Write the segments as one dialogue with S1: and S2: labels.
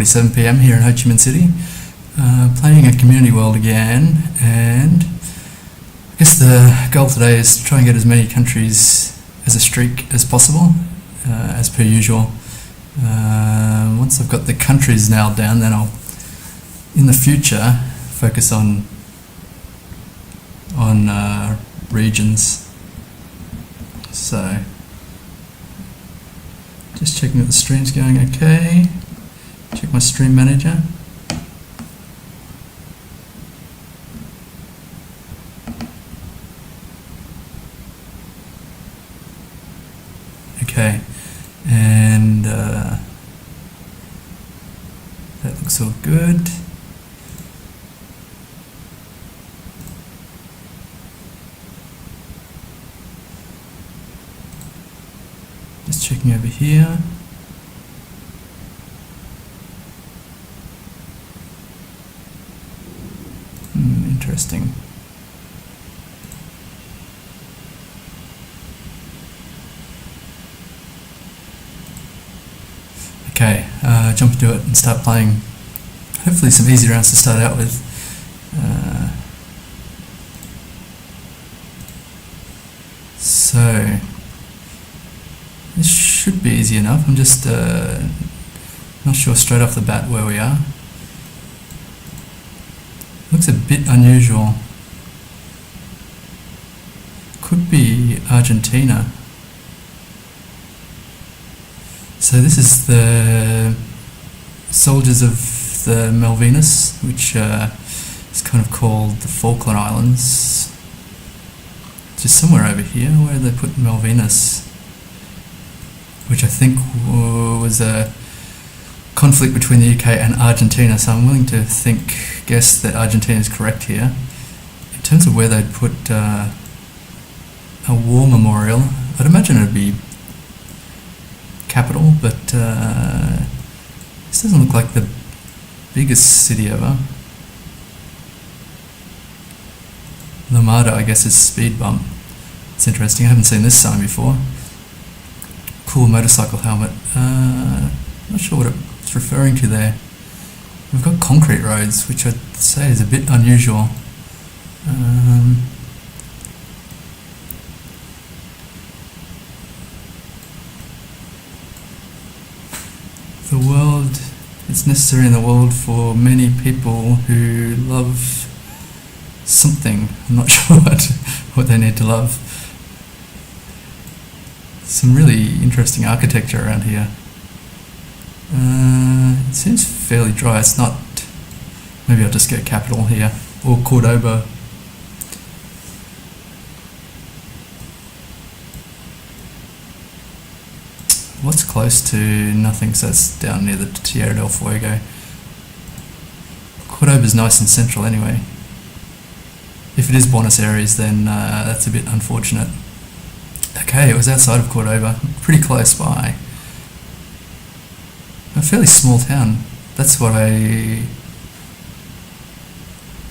S1: 4:47 p.m. here in Ho Chi Minh City, playing a community world again, and I guess the goal today is to try and get as many countries as a streak as possible, as per usual. Once I've got the countries nailed down, then I'll, in the future, focus on regions. So, just checking that the stream's going okay. Check my stream manager. Okay, and that looks all good. Just checking over here. Interesting. Okay, jump into it and start playing. Hopefully some easy rounds to start out with. So this should be easy enough. I'm just not sure straight off the bat where we are. Looks a bit unusual. Could be Argentina. So this is the soldiers of the Malvinas, which is kind of called the Falkland Islands. Just somewhere over here. Where did they put Malvinas? Which I think was a conflict between the UK and Argentina, so I'm willing to guess that Argentina is correct here. In terms of where they'd put a war memorial, I'd imagine it'd be capital, but this doesn't look like the biggest city ever. Lamada, I guess, is speed bump. It's interesting, I haven't seen this sign before. Cool motorcycle helmet. Not sure what it's referring to there. We've got concrete roads, which I'd say is a bit unusual. The world, it's necessary in the world for many people who love something. I'm not sure what they need to love. Some really interesting architecture around here. It seems fairly dry. It's not. Maybe I'll just get capital here, or Cordoba. What's close to nothing? So it's down near the Tierra del Fuego. Cordoba's nice and central anyway. If it is Buenos Aires, then that's a bit unfortunate. Okay, it was outside of Cordoba, pretty close by. A fairly small town. That's what I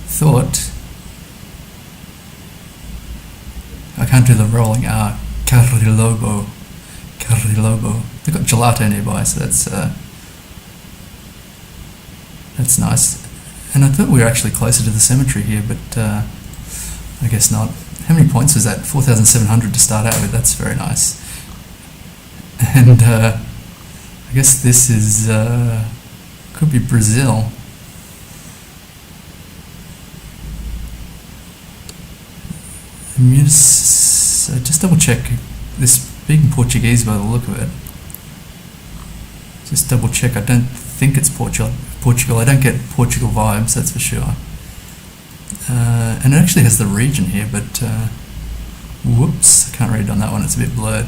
S1: thought. I can't do the rolling R. Carrilobo. They've got gelato nearby, so that's nice. And I thought we were actually closer to the cemetery here, but I guess not. How many points was that? 4,700 to start out with. That's very nice. And I guess this is could be Brazil. Just double check this big in Portuguese by the look of it. Just double check. I don't think it's Portugal. I don't get Portugal vibes, that's for sure. And it actually has the region here, but whoops, I can't read on that one. It's a bit blurred.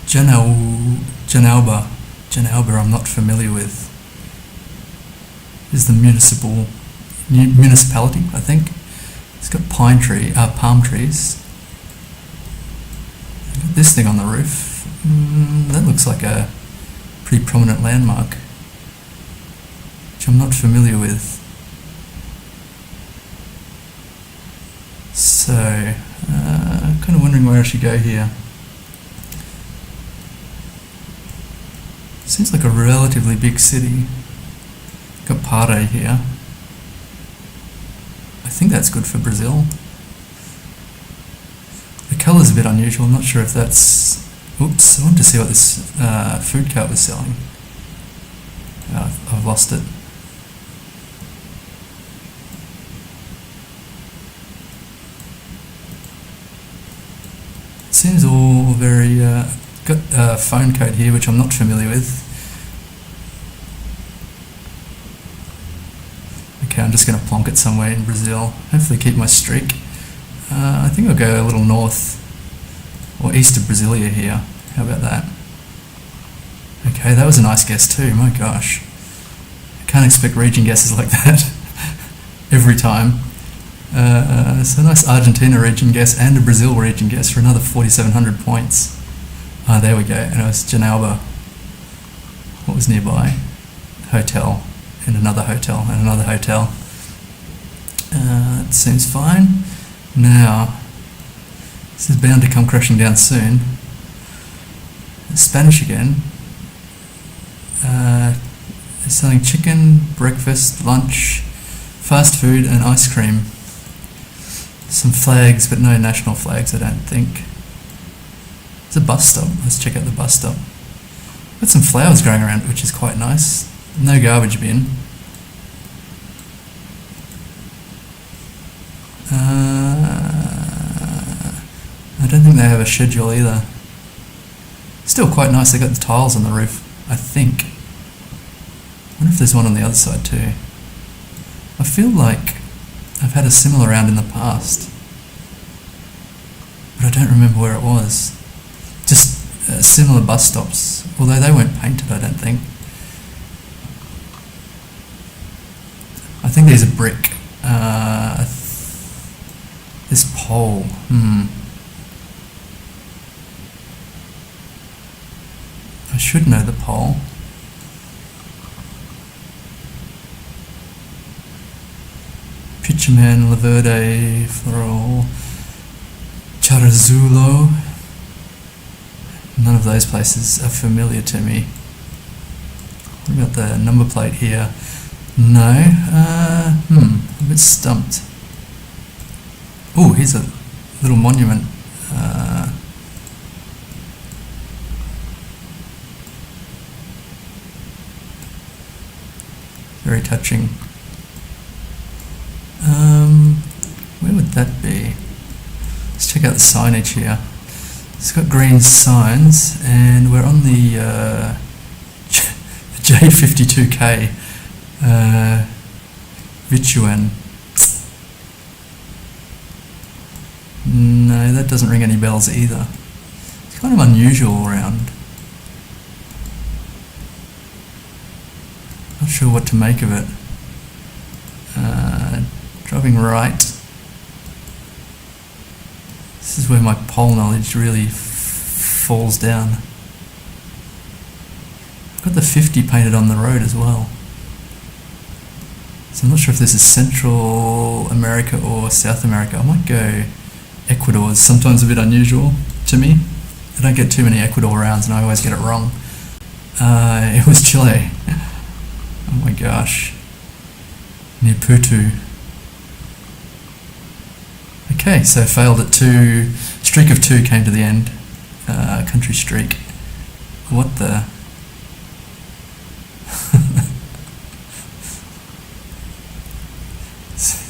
S1: Janauba, I'm not familiar with. This is the municipality, I think. It's got palm trees. Got this thing on the roof. That looks like a pretty prominent landmark, which I'm not familiar with. So, kind of wondering where I should go here. Seems like a relatively big city. Got Pare here. I think that's good for Brazil. The colour's a bit unusual. I'm not sure if that's... Oops, I wanted to see what this food cart was selling. I've lost it. Seems all very... got a phone code here which I'm not familiar with. Okay, I'm just going to plonk it somewhere in Brazil. Hopefully keep my streak. I think I'll go a little north or east of Brasilia here. How about that? Okay, that was a nice guess too. My gosh. I can't expect region guesses like that every time. So a nice Argentina region guess and a Brazil region guess for another 4,700 points. There we go. And it was Janalba. What was nearby? Hotel. And another hotel. And another hotel. It seems fine. Now, this is bound to come crashing down soon. Spanish again. They're selling chicken, breakfast, lunch, fast food and ice cream. Some flags, but no national flags, I don't think. It's a bus stop. Let's check out the bus stop. Got some flowers growing around, which is quite nice. No garbage bin. I don't think they have a schedule either. Still quite nice. They got the tiles on the roof, I think. I wonder if there's one on the other side too. I feel like I've had a similar round in the past, but I don't remember where it was. Just similar bus stops, although they weren't painted, I don't think. I think these are brick. This pole, I should know the pole. Pitcherman, Laverde, Floral, Charazulo. None of those places are familiar to me. What about the number plate here? No. I'm a bit stumped. Oh, here's a little monument. Very touching. Where would that be? Let's check out the signage here. It's got green signs, and we're on the J52K Vituan. No, that doesn't ring any bells either. It's kind of unusual around. Not sure what to make of it. Driving right. This is where my pole knowledge really falls down. I've got the 50 painted on the road as well. So I'm not sure if this is Central America or South America. I might go Ecuador. It's sometimes a bit unusual to me. I don't get too many Ecuador rounds and I always get it wrong. It was Chile. Oh my gosh. Near Putu. Okay, so failed at 2. Streak of 2 came to the end. Country streak. What the...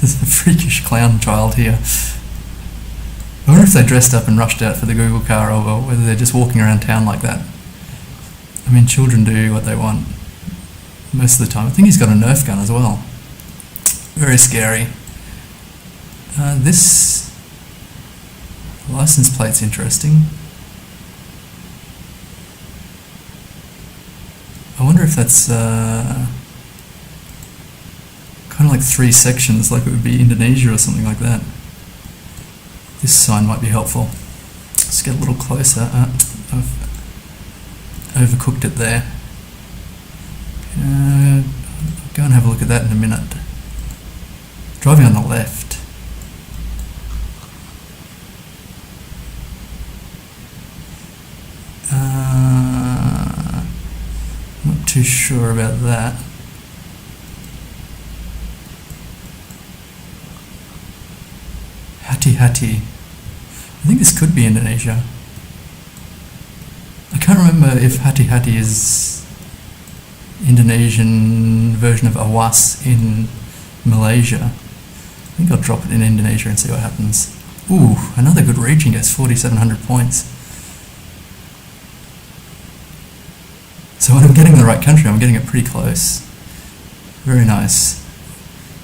S1: There's a freakish clown child here. I wonder if they dressed up and rushed out for the Google car, or whether they're just walking around town like that. I mean, children do what they want most of the time. I think he's got a Nerf gun as well. Very scary. This license plate's interesting. I wonder if that's kind of like 3 sections, like it would be Indonesia or something like that. This sign might be helpful. Let's get a little closer. I've overcooked it there. I'll go and have a look at that in a minute. Driving on the left. too sure about that. Hati-Hati. I think this could be Indonesia. I can't remember if Hati-Hati is Indonesian version of Awas in Malaysia. I think I'll drop it in Indonesia and see what happens. Ooh, another good region guess, 4,700 points. So when I'm getting the right country, I'm getting it pretty close. Very nice.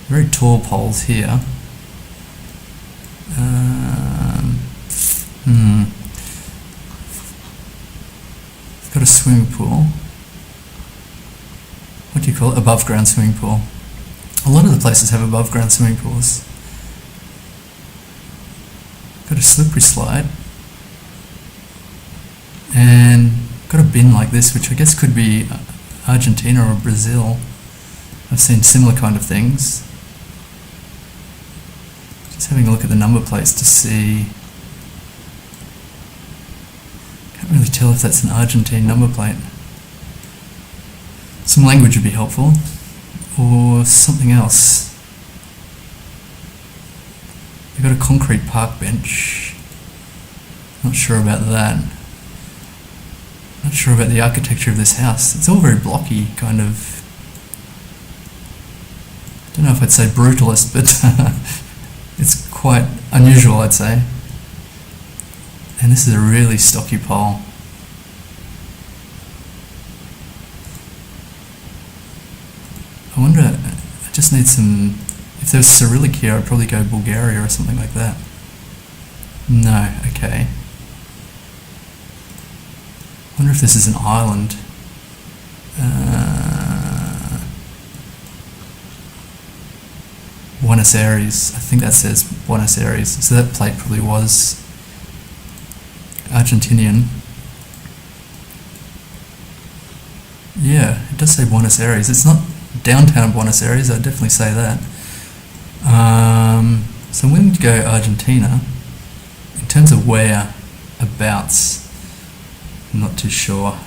S1: Very tall poles here. It's got a swimming pool. What do you call it? Above ground swimming pool. A lot of the places have above ground swimming pools. Got a slippery slide. And got a bin like this, which I guess could be Argentina or Brazil. I've seen similar kind of things. Just having a look at the number plates to see. Can't really tell if that's an Argentine number plate. Some language would be helpful, or something else. They've got a concrete park bench. Not sure about that. Not sure about the architecture of this house. It's all very blocky, kind of. I don't know if I'd say brutalist, but it's quite unusual, I'd say. And this is a really stocky pole. I wonder, I just need some, if there was Cyrillic here, I'd probably go Bulgaria or something like that. No, okay. I wonder if this is an island. Buenos Aires, I think that says Buenos Aires, so that plate probably was Argentinian. Yeah, it does say Buenos Aires. It's not downtown Buenos Aires, I'd definitely say that. So I'm willing to go Argentina. In terms of whereabouts, I'm not too sure.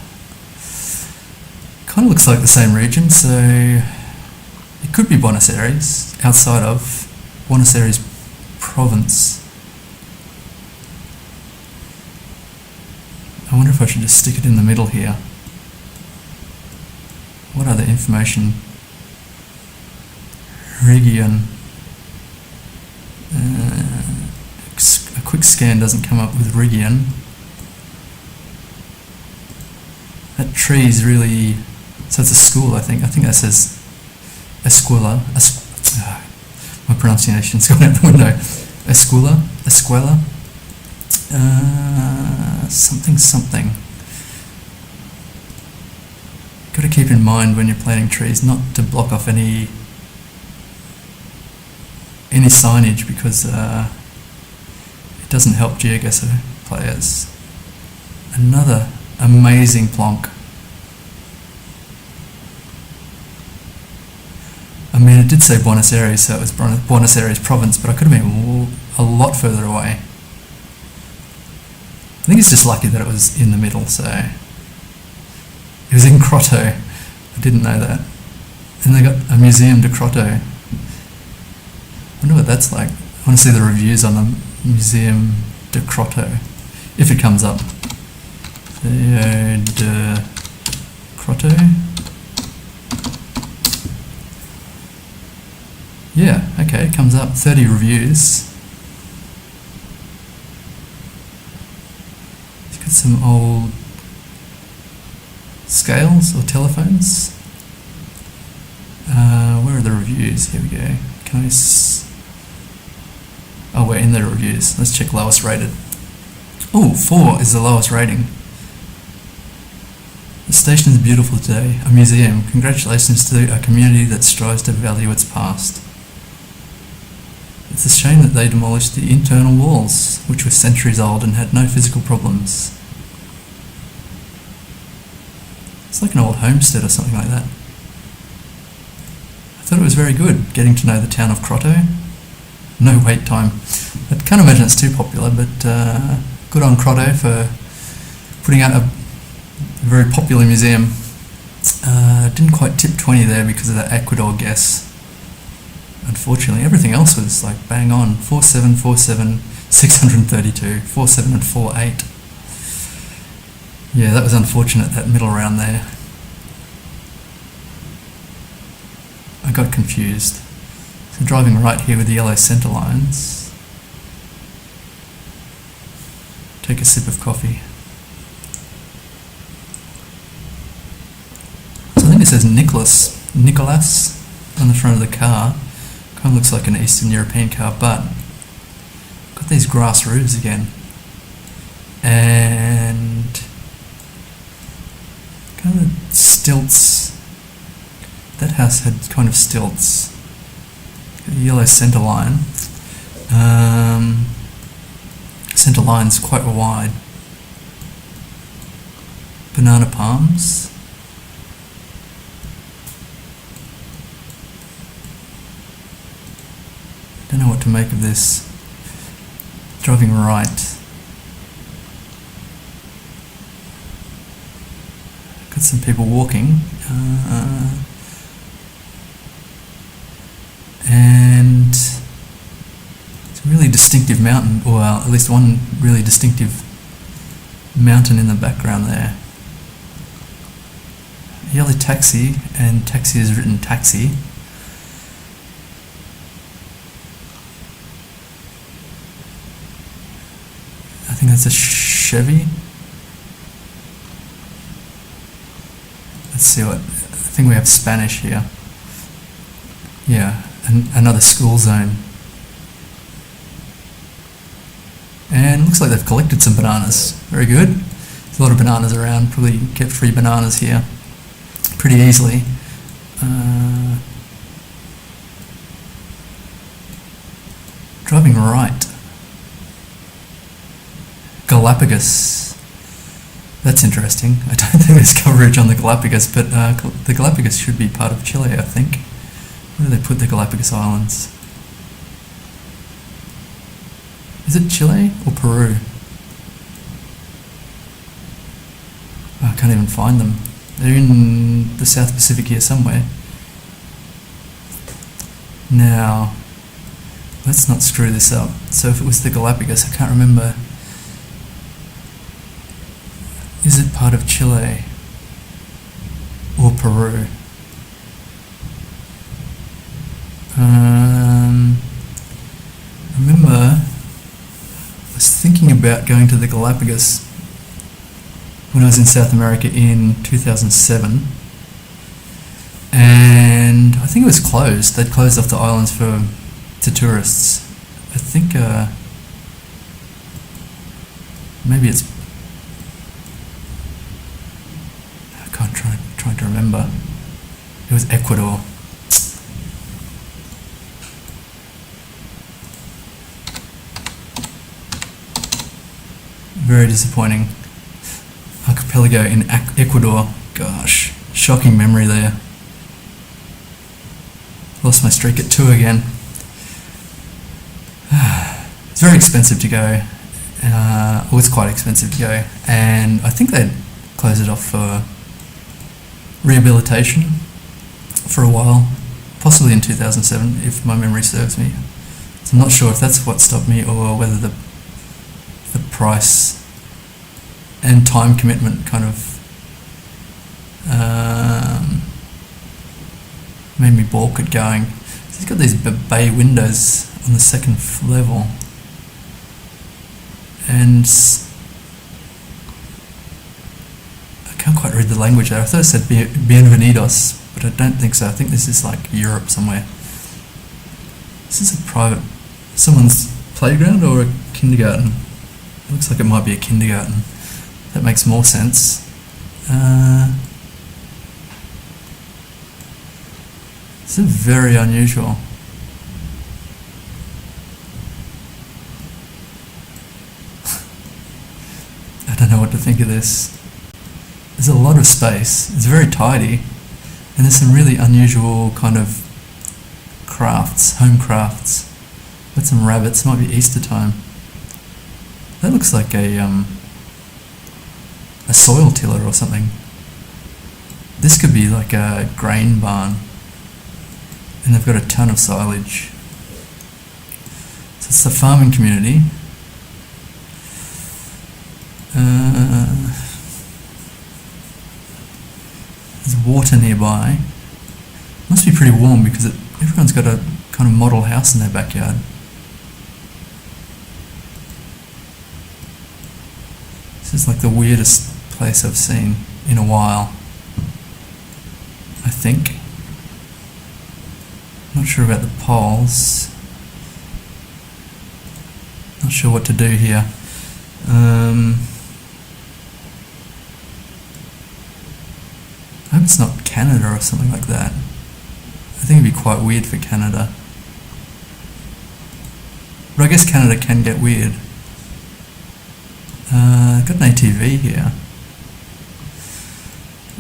S1: Kind of looks like the same region, so it could be Buenos Aires, outside of Buenos Aires province. I wonder if I should just stick it in the middle here. What other information? Region. A quick scan doesn't come up with region. That tree is really, so it's a school, I think. I think that says escuela. My pronunciation's gone out the window. Escuela. Something. Got to keep in mind when you're planting trees not to block off any signage, because it doesn't help GeoGuessr players. Another amazing plonk. I mean, it did say Buenos Aires, so it was Buenos Aires province, but I could have been a lot further away. I think it's just lucky that it was in the middle, so it was in Crotto. I didn't know that. And they got a Museum de Crotto. I wonder what that's like. I want to see the reviews on the Museum de Crotto, if it comes up. De Crotto. Yeah, okay, it comes up. 30 reviews. It's got some old scales or telephones. Where are the reviews? Here we go. Can I oh, we're in the reviews. Let's check lowest rated. Oh, 4 is the lowest rating. The station is beautiful today. A museum. Congratulations to a community that strives to value its past. It's a shame that they demolished the internal walls, which were centuries old and had no physical problems. It's like an old homestead or something like that. I thought it was very good getting to know the town of Crotto. No wait time. I can't imagine it's too popular, but good on Crotto for putting out a very popular museum. Didn't quite tip 20 there because of that Ecuador guess. Unfortunately, everything else was like bang on. 47, 47, 632, 47 and 48. Yeah, that was unfortunate, that middle round there. I got confused. So driving right here with the yellow centre lines. Take a sip of coffee. So I think it says Nicolas on the front of the car. Kind of looks like an Eastern European car, but got these grass roofs again. And kind of stilts. That house had kind of stilts. Got a yellow centre line. Centre line's quite wide. Banana palms. Don't know what to make of this. Driving right. Got some people walking. And it's a really distinctive mountain, or at least one really distinctive mountain in the background there. Yellow taxi, and taxi is written taxi. I think that's a Chevy. Let's see what, I think we have Spanish here. Yeah, another school zone. And looks like they've collected some bananas. Very good. There's a lot of bananas around, probably get free bananas here pretty easily. Driving right. Galapagos. That's interesting. I don't think there's coverage on the Galapagos, but the Galapagos should be part of Chile, I think. Where do they put the Galapagos Islands? Is it Chile or Peru? Oh, I can't even find them. They're in the South Pacific here somewhere. Now, let's not screw this up. So if it was the Galapagos, I can't remember. Is it part of Chile or Peru? I remember I was thinking about going to the Galapagos when I was in South America in 2007, and I think it was closed. They'd closed off the islands to tourists. I think maybe it's, I can't try to remember. It was Ecuador. Very disappointing. Archipelago in Ecuador. Gosh, shocking memory there. Lost my streak at 2 again. It's very expensive to go. It's quite expensive to go, and I think they'd close it off for rehabilitation for a while, possibly in 2007, if my memory serves me. So I'm not sure if that's what stopped me, or whether the price and time commitment kind of made me balk at going. So it's got these bay windows on the second level, and I can't quite read the language there. I thought it said bienvenidos, but I don't think so. I think this is like Europe somewhere. This is someone's playground or a kindergarten. It looks like it might be a kindergarten. That makes more sense. This is very unusual. I don't know what to think of this. There's a lot of space. It's very tidy, and there's some really unusual kind of crafts, home crafts. Got some rabbits. Might be Easter time. That looks like a soil tiller or something. This could be like a grain barn, and they've got a ton of silage. So it's the farming community. There's water nearby. Must be pretty warm because everyone's got a kind of model house in their backyard. This is like the weirdest place I've seen in a while, I think. Not sure about the poles. Not sure what to do here. I hope it's not Canada or something like that. I think it'd be quite weird for Canada. But I guess Canada can get weird. Got an ATV here.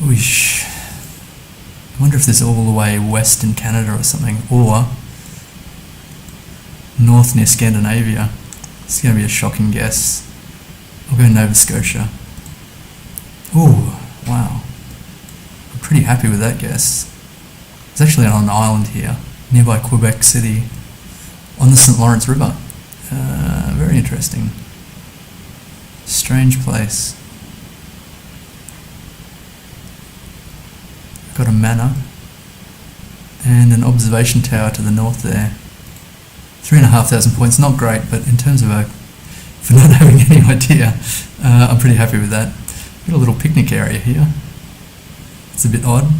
S1: Whoosh. I wonder if this is all the way west in Canada or something, or north near Scandinavia. It's going to be a shocking guess. I'll go Nova Scotia. Ooh, wow. I'm pretty happy with that guess. It's actually on an island here, nearby Quebec City, on the St. Lawrence River. Very interesting. Strange place. Got a manor and an observation tower to the north there. 3,500 points, not great, but in terms of for not having any idea, I'm pretty happy with that. Got a little picnic area here. It's a bit odd.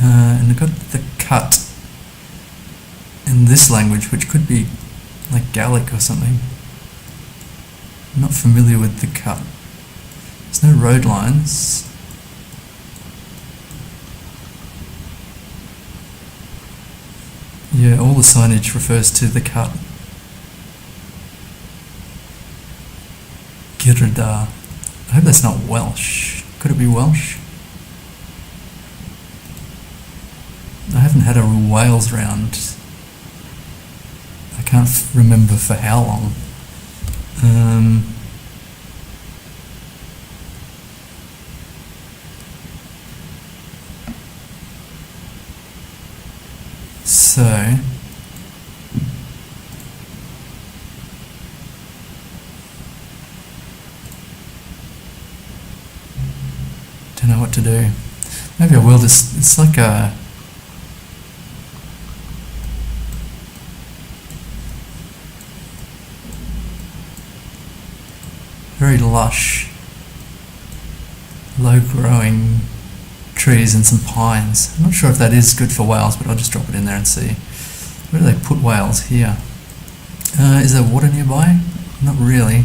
S1: And I've got the cut in this language, which could be like Gaelic or something. I'm not familiar with the cut. There's no road lines. Yeah, all the signage refers to the cut. Girda. I hope that's not Welsh. Could it be Welsh? I haven't had a Wales round. I can't remember for how long. So don't know what to do. Maybe I will just, it's like a very lush, low growing trees and some pines. I'm not sure if that is good for whales, but I'll just drop it in there and see. Where do they put whales? Here. Is there water nearby? Not really.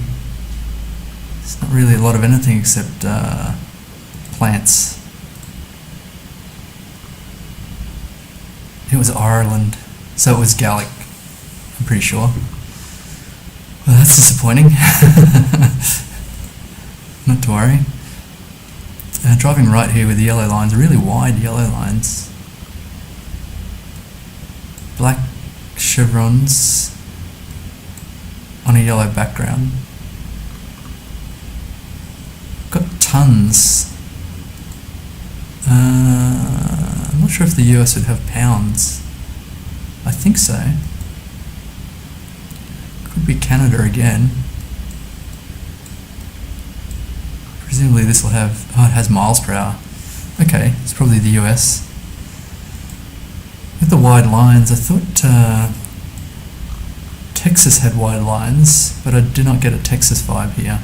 S1: It's not really a lot of anything except plants. It was Ireland, so it was Gaelic, I'm pretty sure. Well, that's disappointing. Not to worry. Driving right here with the yellow lines, really wide yellow lines. Black chevrons on a yellow background. Got tons. I'm not sure if the US would have pounds. I think so. Could be Canada again. Presumably this will have, oh, it has miles per hour. Okay, it's probably the US. With the wide lines, I thought Texas had wide lines, but I do not get a Texas vibe here.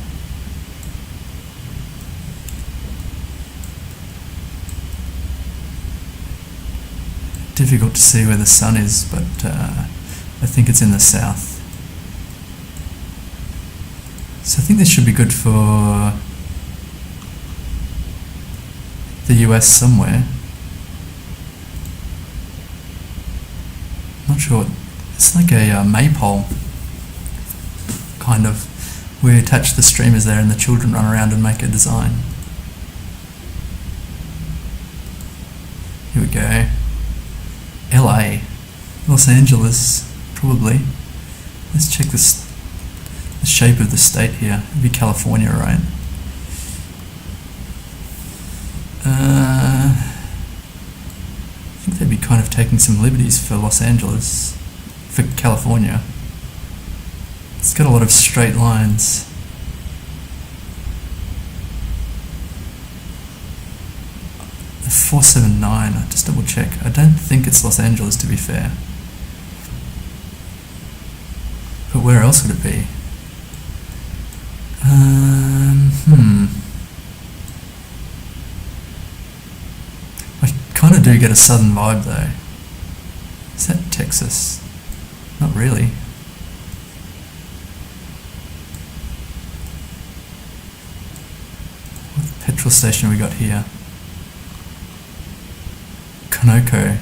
S1: Difficult to see where the sun is, but I think it's in the south. So I think this should be good for the US somewhere. Not sure. It's like a maypole, kind of. We attach the streamers there and the children run around and make a design. Here we go. LA. Los Angeles, probably. Let's check this. The shape of the state here. It'd be California, right? kind of taking some liberties for Los Angeles, for California. It's got a lot of straight lines. The 479, I just double check. I don't think it's Los Angeles, to be fair. But where else would it be? I kind of do get a southern vibe though. Is that Texas? Not really. What petrol station we got here? Conoco.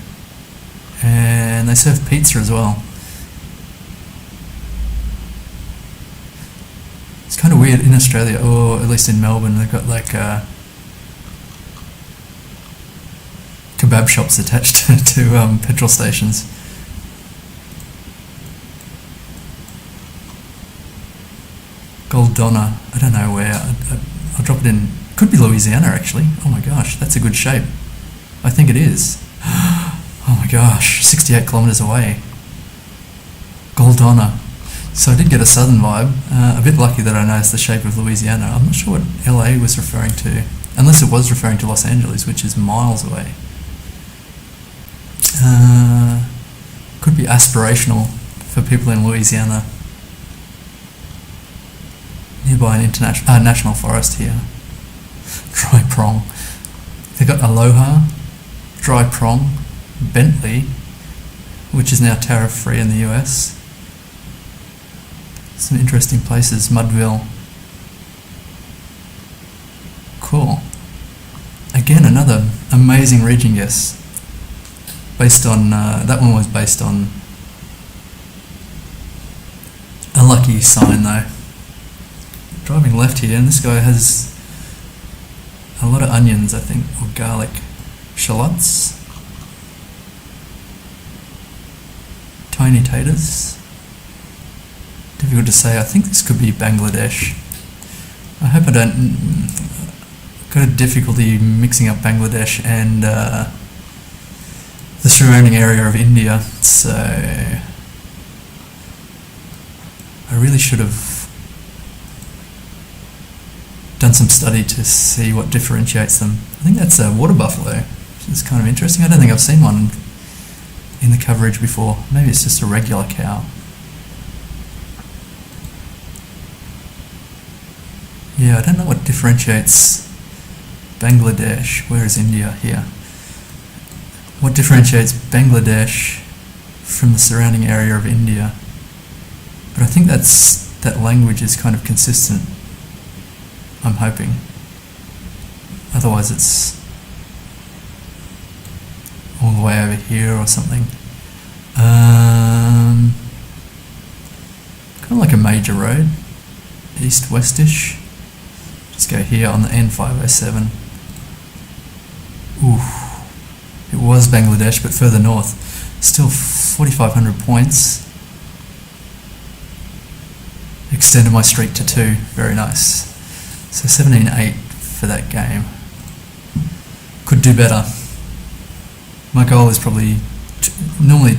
S1: And they serve pizza as well. It's kind of weird in Australia, or at least in Melbourne, they've got like kebab shops attached to petrol stations. Goldonna, I don't know where. I'll drop it in. Could be Louisiana actually. Oh my gosh, that's a good shape. I think it is. Oh my gosh, 68 kilometres away. Goldonna. So I did get a southern vibe. A bit lucky that I noticed the shape of Louisiana. I'm not sure what LA was referring to, unless it was referring to Los Angeles, which is miles away. Could be aspirational for people in Louisiana. Nearby an national forest here. Dry prong. They got Aloha, Dry Prong, Bentley, which is now tariff-free in the US. Some interesting places. Mudville. Cool. Again, another amazing region guess. Based on, that one was based on a lucky sign though. Driving left here, and this guy has a lot of onions, I think, or garlic. Shallots. Tiny taters. Difficult to say. I think this could be Bangladesh. I hope I don't got a difficulty mixing up Bangladesh and the surrounding area of India, so I really should have done some study to see what differentiates them. I think that's a water buffalo, which is kind of interesting. I don't think I've seen one in the coverage before. Maybe it's just a regular cow. Yeah, I don't know what differentiates Bangladesh. Where is India? Here. What differentiates Bangladesh from the surrounding area of India? But I think that language is kind of consistent, I'm hoping. Otherwise it's all the way over here or something. Kind of like a major road, east-westish. Just go here on the N507. Ooh, it was Bangladesh, but further north. Still 4,500 points. Extended my streak to 2. Very nice. So 17.8 for that game. Could do better. My goal is probably normally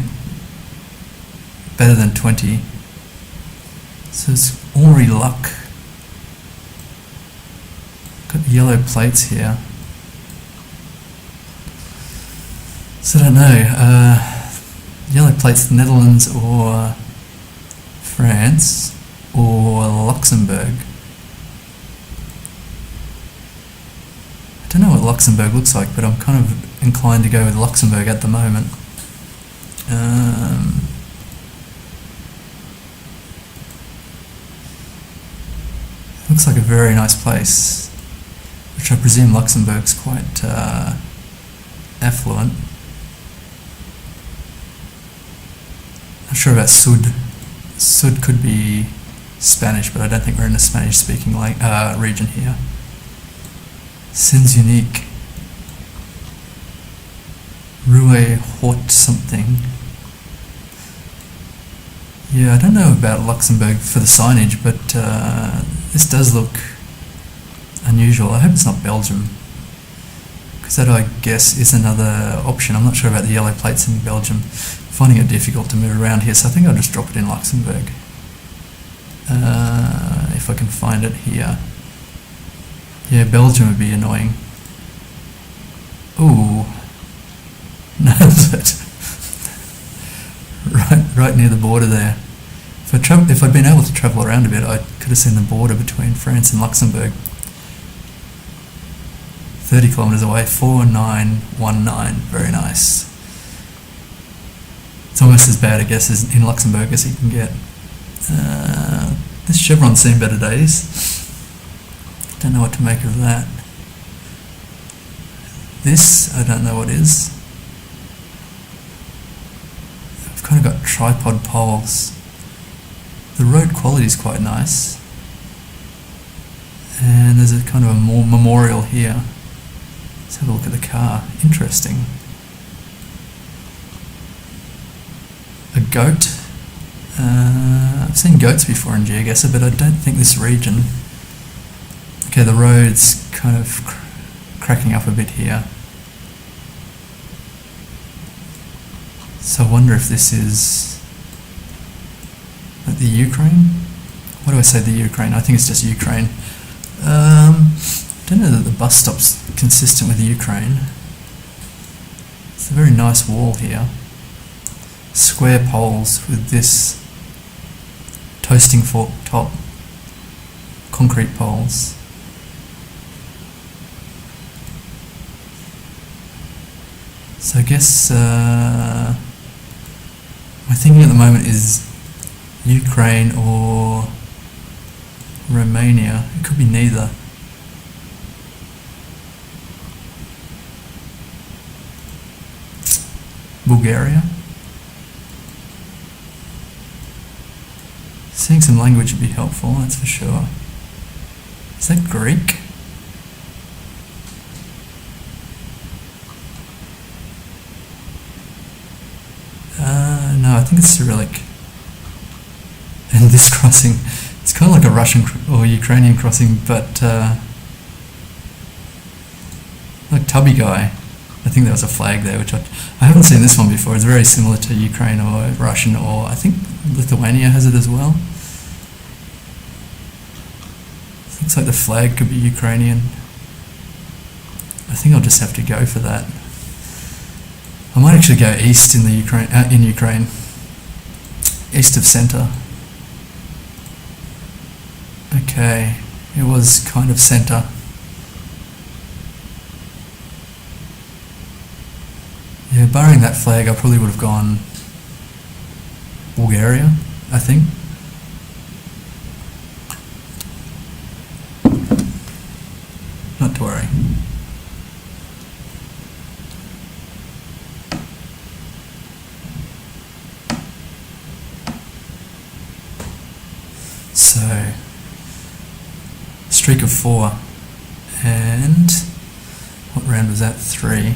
S1: better than 20. So it's already luck. Got the yellow plates here. So I don't know. Yellow plates, Netherlands or France or Luxembourg. I don't know what Luxembourg looks like, but I'm kind of inclined to go with Luxembourg at the moment. Looks like a very nice place, which I presume Luxembourg's quite affluent. Not sure about Sud. Sud could be Spanish, but I don't think we're in a Spanish-speaking region here. Sins Unique. Rue Hort something. Yeah, I don't know about Luxembourg for the signage, but this does look unusual. I hope it's not Belgium, because because that, I guess, is another option. I'm not sure about the yellow plates in Belgium. Finding it difficult to move around here, so I think I'll just drop it in Luxembourg. If I can find it here. Yeah, Belgium would be annoying. Ooh. Nailed it. Right near the border there. If I'd been able to travel around a bit, I could have seen the border between France and Luxembourg. 30 kilometres away, 4919, very nice. It's almost as bad, I guess, as in Luxembourg as you can get. This chevron's seen better days. Don't know what to make of that. This, I don't know what is. I've kind of got tripod poles. The road quality is quite nice. And there's a kind of a memorial here. Let's have a look at the car. Interesting. A goat. I've seen goats before in GeoGuessr, but I don't think this region. Okay, the road's kind of cracking up a bit here. So I wonder if this is the Ukraine? Why do I say the Ukraine? I think it's just Ukraine. I don't know that the bus stop's consistent with Ukraine. It's a very nice wall here. Square poles with this toasting fork top. Concrete poles. So I guess my thinking at the moment is Ukraine or Romania. It could be neither. Bulgaria. Seeing some language would be helpful, that's for sure. Is that Greek? No, I think it's Cyrillic. And this crossing, it's kind of like a Russian or Ukrainian crossing, but like Tubby Guy. I think there was a flag there, which I haven't seen this one before. It's very similar to Ukraine or Russian, or I think Lithuania has it as well. Looks like the flag could be Ukrainian. I think I'll just have to go for that. I might actually go east in Ukraine, east of centre. Okay, it was kind of centre. Yeah, barring that flag, I probably would have gone Bulgaria, I think. Not to worry. So, streak of 4, and what round was that? 3.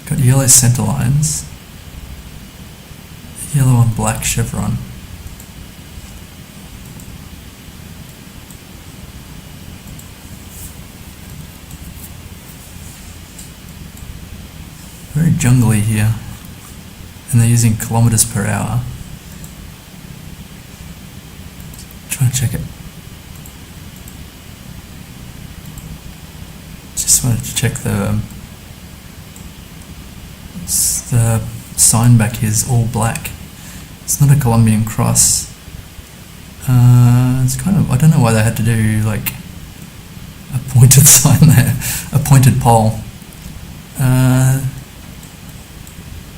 S1: Got yellow centre lines, yellow and black chevron. Very jungly here, and they're using kilometres per hour. Try and check it. Just wanted to check the sign back here is all black. It's not a Colombian cross. It's kind of, I don't know why they had to do like a pointed sign there, a pointed pole.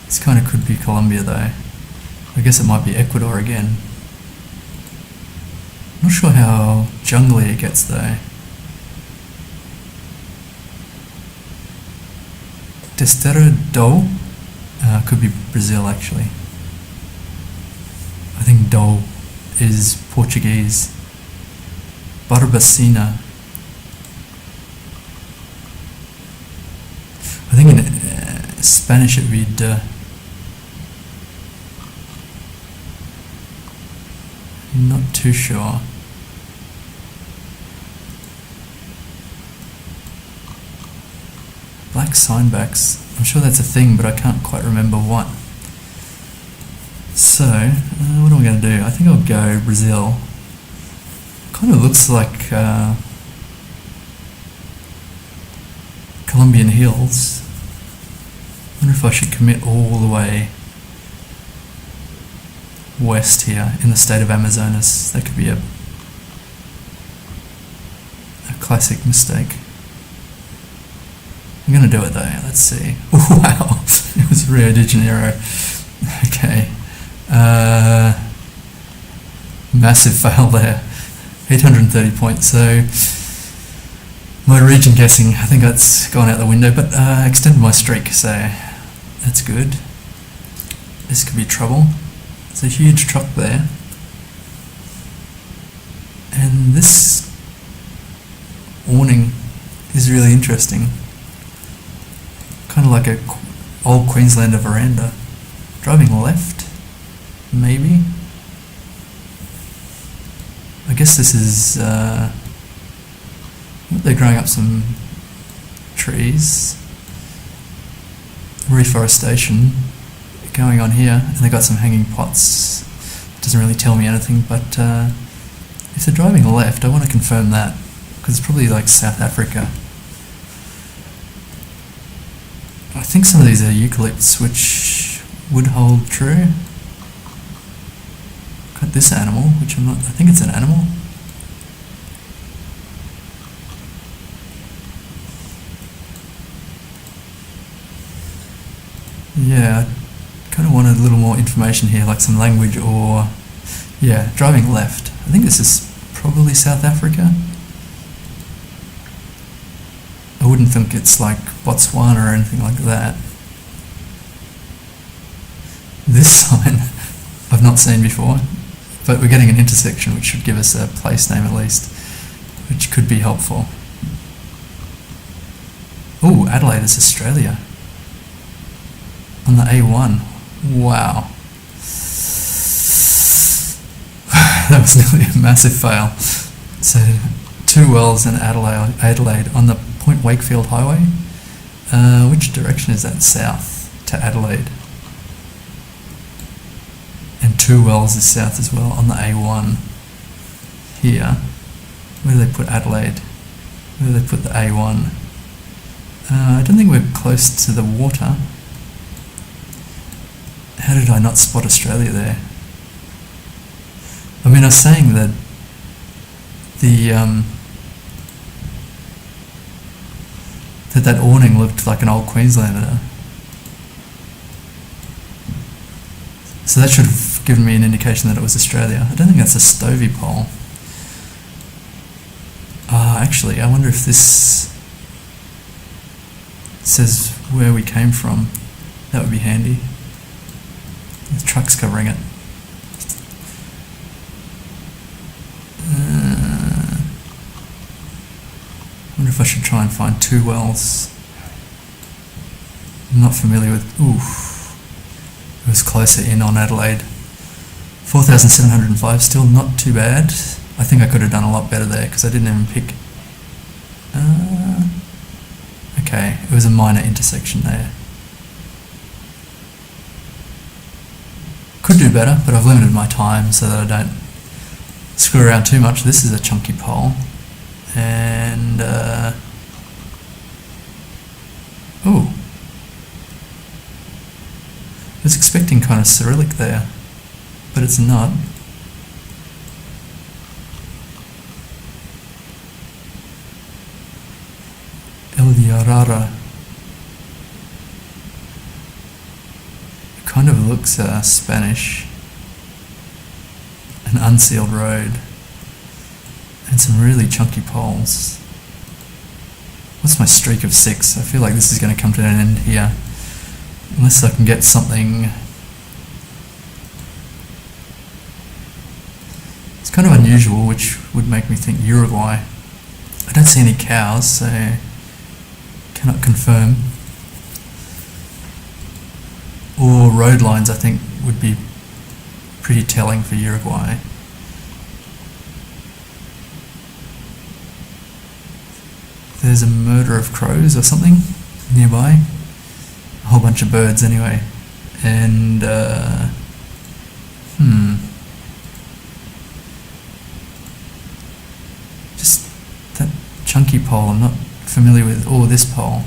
S1: This kind of could be Colombia though. I guess it might be Ecuador again. Not sure how jungly it gets though. Desterro do could be Brazil actually. I think do is Portuguese. Barbacena. I think in Spanish it would be de. Not too sure. Black signbacks. I'm sure that's a thing, but I can't quite remember what. So, what am I going to do? I think I'll go Brazil. Kind of looks like Colombian hills. I wonder if I should commit all the way west here in the state of Amazonas. That could be a classic mistake. I'm going to do it though. Let's see. Wow, it was Rio de Janeiro. Okay. Massive fail there. 830 points. So my region guessing, I think that's gone out the window, but extended my streak, so that's good. This could be trouble. There's a huge truck there. And this awning is really interesting. Kind of like a old Queenslander veranda. Driving left, maybe? I guess this is, they're growing up some trees. Reforestation going on here, and they've got some hanging pots. Doesn't really tell me anything, but if they're driving left, I want to confirm that, because it's probably like South Africa. I think some of these are eucalypts, which would hold true. Got this animal, which I think it's an animal. Yeah, I kind of wanted a little more information here, like some language or... Yeah, driving left. I think this is probably South Africa. I wouldn't think it's like Botswana or anything like that. This sign I've not seen before, but we're getting an intersection which should give us a place name at least, which could be helpful. Oh, Adelaide is Australia. On the A1. Wow. That was nearly a massive fail. So, 2 wells in Adelaide on the Point Wakefield Highway. Which direction is that? South to Adelaide. And 2 wells is south as well on the A1. Here. Where do they put Adelaide? Where do they put the A1? I don't think we're close to the water. How did I not spot Australia there? I mean, I was saying that that awning looked like an old Queenslander. So that should have given me an indication that it was Australia. I don't think that's a Stovey pole. Actually, I wonder if this says where we came from. That would be handy. The truck's covering it. I wonder if I should try and find 2 wells. I'm not familiar with... Oof. It was closer in on Adelaide. 4,705, still not too bad. I think I could have done a lot better there because I didn't even pick... okay, it was a minor intersection there. Could do better, but I've limited my time so that I don't screw around too much. This is a chunky pole. And, oh. I was expecting kind of Cyrillic there, but it's not. El Yarara. It kind of looks Spanish. An unsealed road. And some really chunky poles. What's my streak of 6? I feel like this is going to come to an end here. Unless I can get something... It's kind of unusual, which would make me think Uruguay. I don't see any cows, so cannot confirm. Or road lines, I think, would be pretty telling for Uruguay. There's a murder of crows or something. nearby. A whole bunch of birds anyway. And just that chunky pole, I'm not familiar with. Oh, this pole.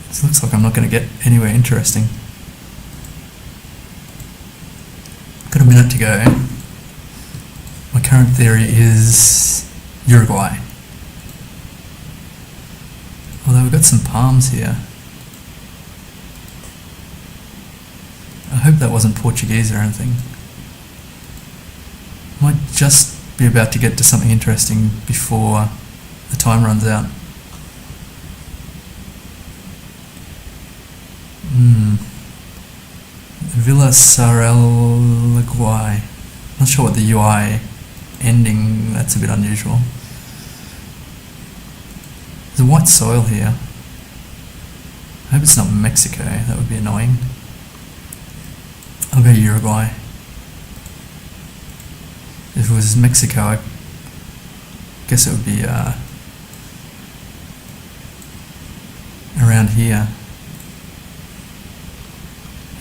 S1: This looks like I'm not going to get anywhere interesting. Got a minute to go. My current theory is Uruguay. Although we've got some palms here. I hope that wasn't Portuguese or anything. Might just be about to get to something interesting before the time runs out. Villa Saralaguay. Not sure what the UI ending, that's a bit unusual. There's a white soil here. I hope it's not Mexico, that would be annoying. I'll go Uruguay. If it was Mexico, I guess it would be around here.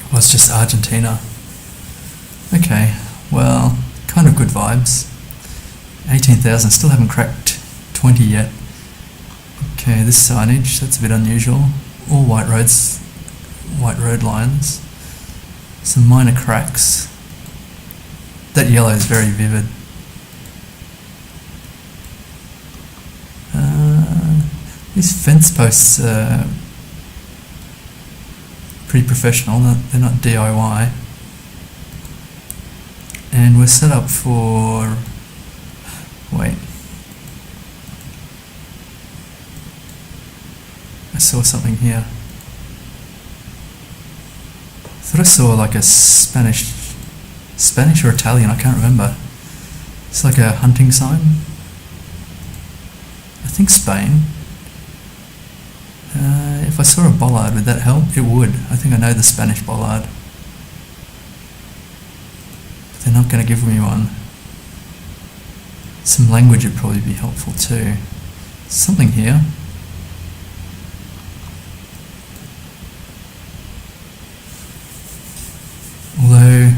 S1: It was just Argentina. Okay, well, kind of good vibes. 18,000, still haven't cracked 20 yet. Okay, this signage, that's a bit unusual. All white roads, white road lines. Some minor cracks. That yellow is very vivid. These fence posts are pretty professional, they're not DIY. And we're set up for... wait. I saw something here. I thought I saw like a Spanish or Italian, I can't remember. It's like a hunting sign. I think Spain. If I saw a bollard, would that help? It would. I think I know the Spanish bollard. But they're not going to give me one. Some language would probably be helpful too. Something here. Although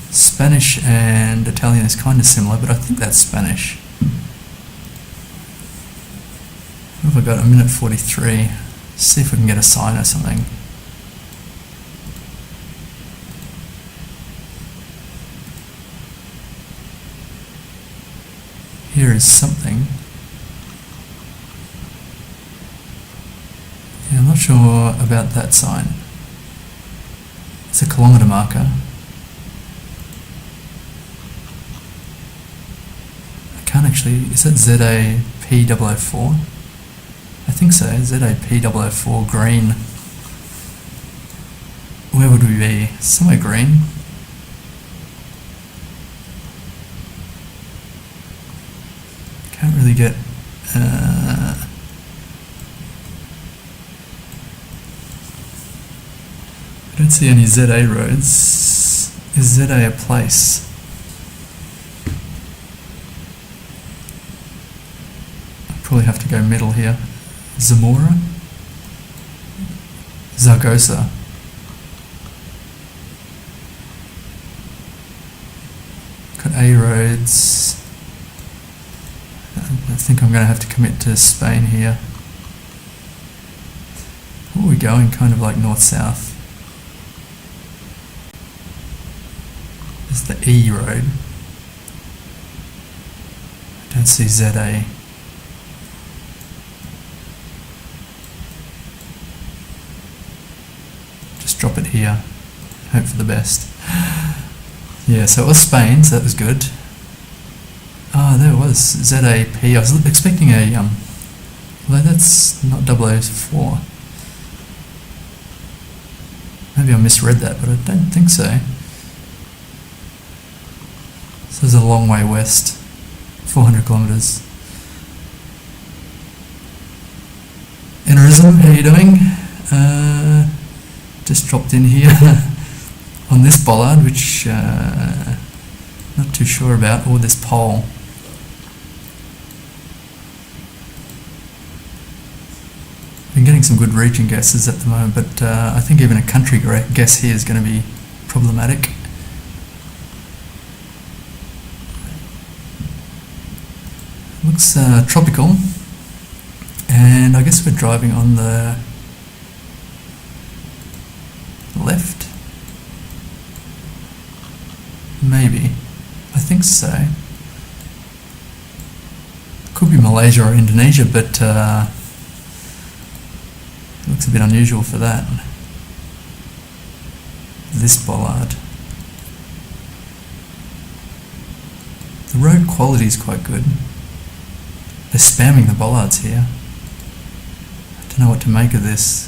S1: Spanish and Italian is kind of similar, but I think that's Spanish. What have I got? A minute 43. See if we can get a sign or something. Here is something. Yeah, I'm not sure about that sign. It's a kilometre marker. I can't actually... is that ZAP004? I think so, ZAP004 green. Where would we be? Somewhere green. Can't really get... I don't see any ZA roads. Is ZA a place? I'll probably have to go middle here. Zamora? Zaragoza. Got A roads. I think I'm going to have to commit to Spain here. Where are we going? Kind of like north-south. There's the E road. I don't see ZA. Just drop it here. Hope for the best. Yeah, so it was Spain, so that was good. Ah, there it was, ZAP. I was expecting a, although that's not 004. Maybe I misread that, but I don't think so. So it's a long way west, 400 kilometres. Interism, how are you doing? Just dropped in here on this bollard, which not too sure about, or this pole. Been getting some good region guesses at the moment, but I think even a country guess here is going to be problematic. Looks tropical, and I guess we're driving on the left. Maybe. I think so. Could be Malaysia or Indonesia, but it looks a bit unusual for that. This bollard. The road quality is quite good. They're spamming the bollards here. I don't know what to make of this.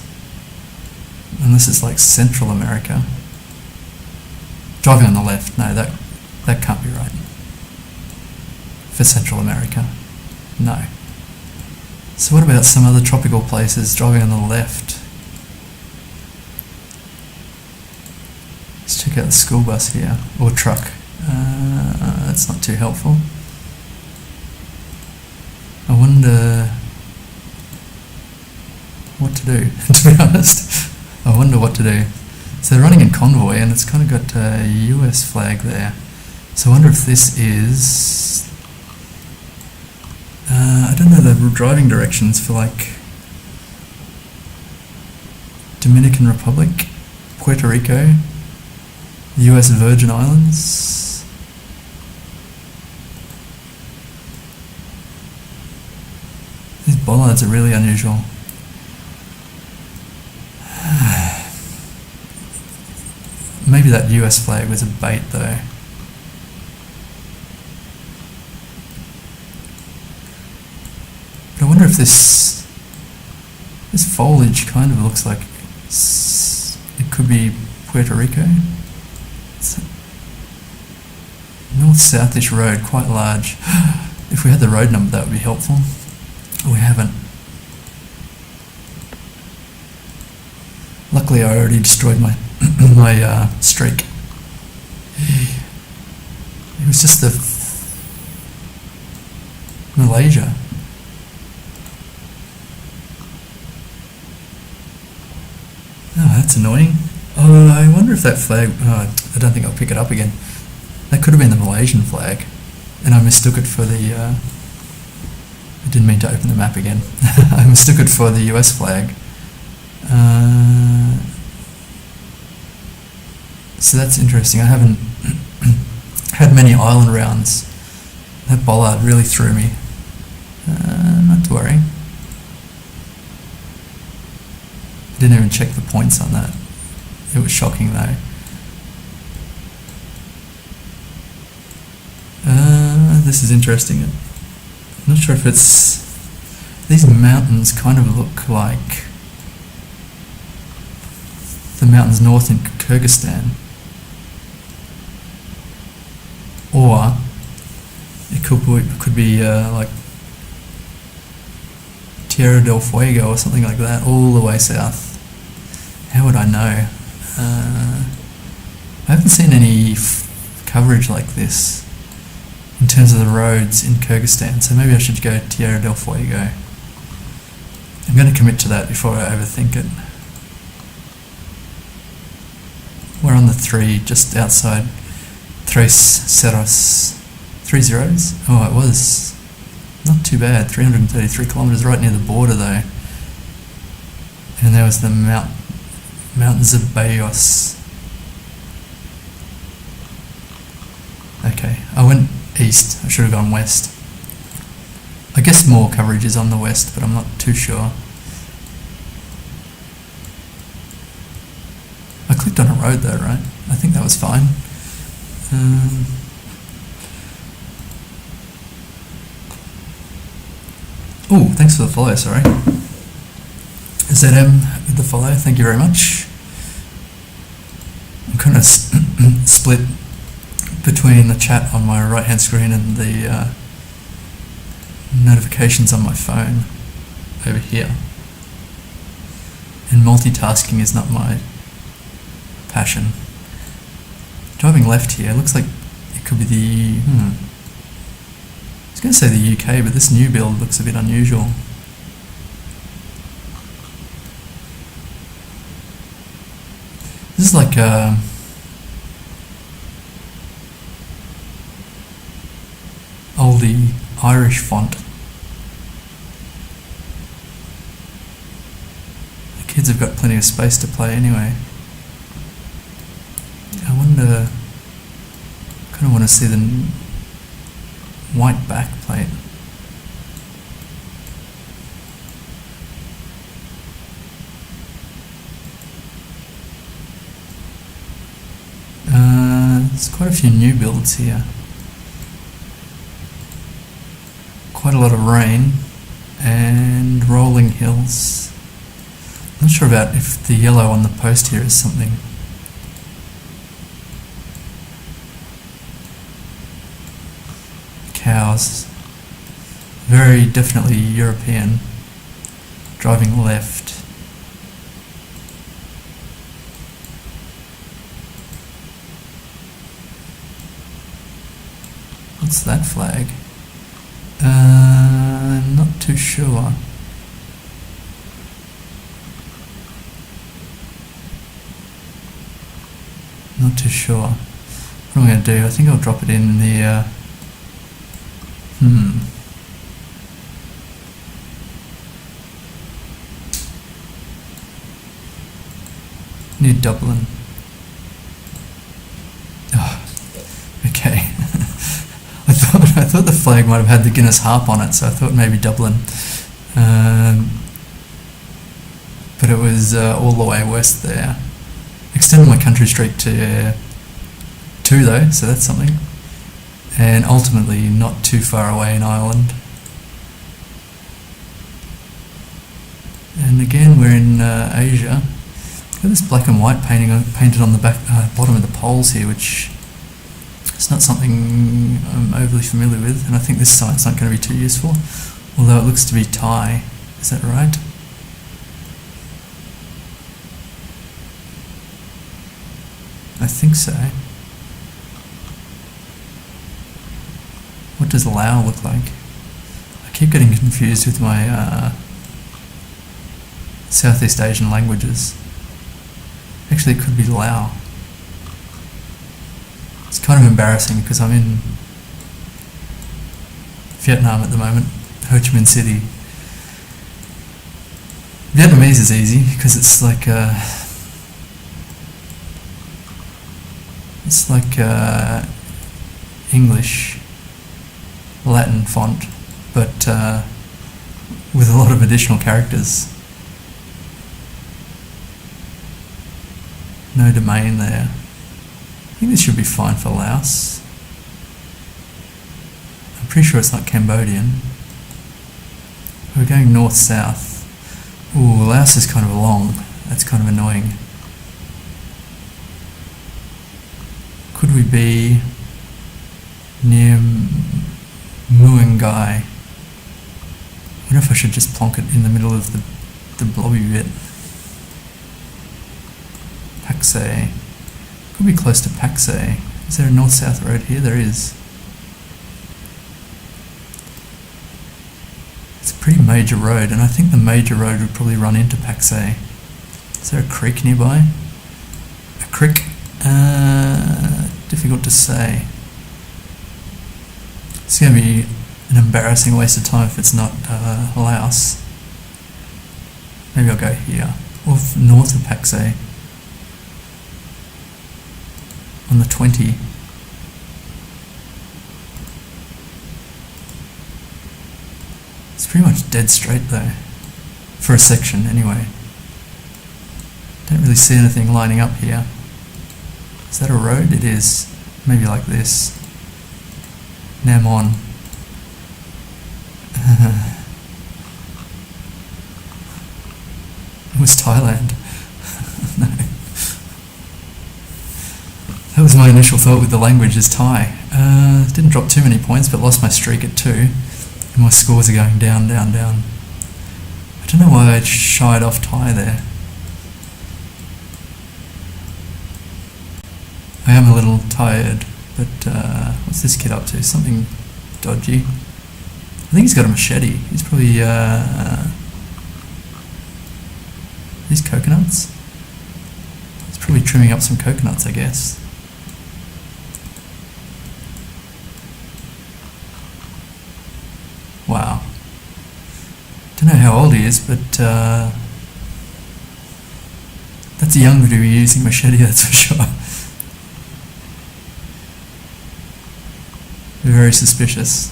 S1: Unless it's like Central America. Driving on the left. No, that can't be right. For Central America. No. So what about some other tropical places driving on the left? Let's check out the school bus here. Or truck. That's not too helpful. I wonder what to do, to be honest. I wonder what to do. So they're running in convoy and it's kind of got a US flag there. So I wonder if this is... I don't know the driving directions for like Dominican Republic, Puerto Rico, US Virgin Islands. These bollards are really unusual. Maybe that US flag was a bait though. But I wonder if this foliage kind of looks like it could be Puerto Rico. It's a north-southish road, quite large. If we had the road number, that would be helpful. We haven't. Luckily, I already destroyed my my streak. It was just the Malaysia. Oh, that's annoying. Oh, I wonder if that flag... Oh, I don't think I'll pick it up again. That could have been the Malaysian flag, and I mistook it for the... I didn't mean to open the map again. I mistook it for the US flag. So that's interesting. I haven't had many island rounds. That bollard really threw me. Not to worry. Didn't even check the points on that. It was shocking though. This is interesting. I'm not sure if it's... These mountains kind of look like the mountains north in Kyrgyzstan. Or it could be like Tierra del Fuego or something like that, all the way south. How would I know? I haven't seen any coverage like this in terms of the roads in Kyrgyzstan, so maybe I should go Tierra del Fuego. I'm going to commit to that before I overthink it. We're on the 3, just outside Tres Cerros. 3 zeros? Oh, it was not too bad. 333 kilometres, right near the border though. And there was the Mountains of Bayos. Okay, I went east. I should have gone west. I guess more coverage is on the west, but I'm not too sure. I clicked on a road though, right? I think that was fine. Oh, thanks for the follow, sorry. ZM with the follow, thank you very much. I'm kind of split between the chat on my right hand screen and the notifications on my phone over here. And multitasking is not my passion. Driving left here, looks like it could be the... I was going to say the UK, but this new build looks a bit unusual. This is like oldie Irish font. The kids have got plenty of space to play anyway. I wonder, kind of want to see the white back plate. There's quite a few new builds here. Quite a lot of rain and rolling hills. I'm not sure about if the yellow on the post here is something. Cows. Very definitely European. Driving left. What's that flag? Not too sure. Not too sure. What am I going to do? I think I'll drop it in the... Near Dublin. Oh, okay. I thought the flag might have had the Guinness harp on it, so I thought maybe Dublin. But it was all the way west there. Extended my country street to 2 though, so that's something. And ultimately not too far away in Ireland. And again we're in Asia. Got this black and white painting painted on the back, bottom of the poles here, which is not something I'm overly familiar with, and I think this sign's not going to be too useful, although it looks to be Thai. Is that right? I think so. What does Lao look like? I keep getting confused with my Southeast Asian languages. Actually, it could be Lao. It's kind of embarrassing because I'm in Vietnam at the moment, Ho Chi Minh City. Vietnamese is easy because it's like English, Latin font, but with a lot of additional characters. No domain there. I think this should be fine for Laos. I'm pretty sure it's not Cambodian. We're going north-south. Ooh, Laos is kind of long. That's kind of annoying. Could we be near Muangai? I wonder if I should just plonk it in the middle of the blobby bit. Paksay. Could be close to Paksay. Is there a north-south road here? There is. It's a pretty major road, and I think the major road would probably run into Paksay. Is there a creek nearby? A creek? Difficult to say. It's going to be an embarrassing waste of time if it's not Laos. Maybe I'll go here. Or north of Paksay. On the 20. It's pretty much dead straight though. For a section anyway. Don't really see anything lining up here. Is that a road? It is. Maybe like this. Namon. It was Thailand. No. That was my initial thought with the language, is Thai. Didn't drop too many points, but lost my streak at 2. And my scores are going down, down, down. I don't know why I shied off Thai there. I am a little tired, but what's this kid up to? Something dodgy. I think he's got a machete. He's probably... these coconuts? He's Probably trimming up some coconuts, I guess. Wow. Don't know how old he is, but that's young to be using machete, that's for sure. Very suspicious.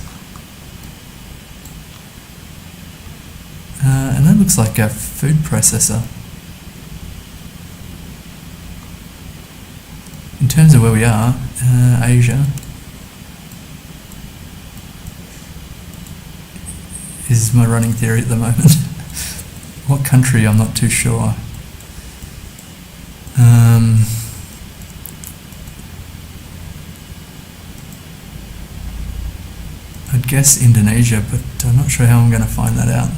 S1: And that looks like a food processor. In terms of where we are, Asia is my running theory at the moment. What country, I'm not too sure. I'd guess Indonesia, but I'm not sure how I'm going to find that out.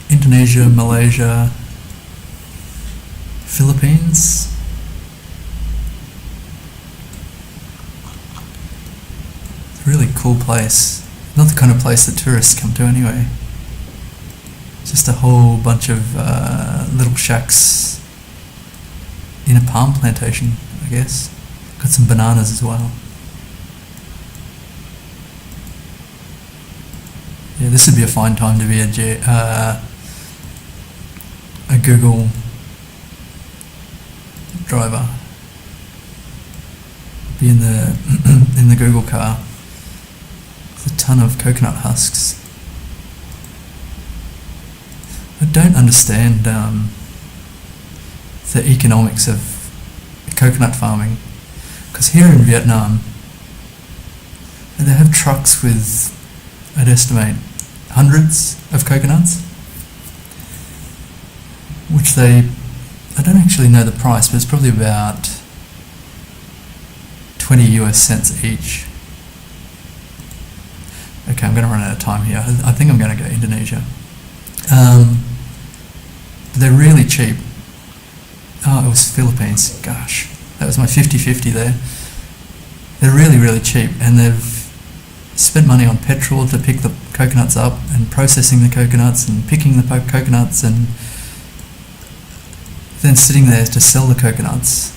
S1: Indonesia, Malaysia, Philippines. It's a really cool place. Not the kind of place that tourists come to anyway. Just a whole bunch of little shacks in a palm plantation, I guess. Got some bananas as well. Yeah, this would be a fine time to be a Google driver. Be in the in the Google car. There's a ton of coconut husks. I don't understand the economics of coconut farming, because here in Vietnam they have trucks with, I'd estimate, hundreds of coconuts, which I don't actually know the price, but it's probably about 20 US cents each. Okay, I'm going to run out of time here. I think I'm going to go Indonesia. They're really cheap. Oh, it was Philippines. Gosh, that was my 50-50 there. They're really, really cheap, and they've spent money on petrol to pick the coconuts up and processing the coconuts and picking the coconuts and then sitting there to sell the coconuts.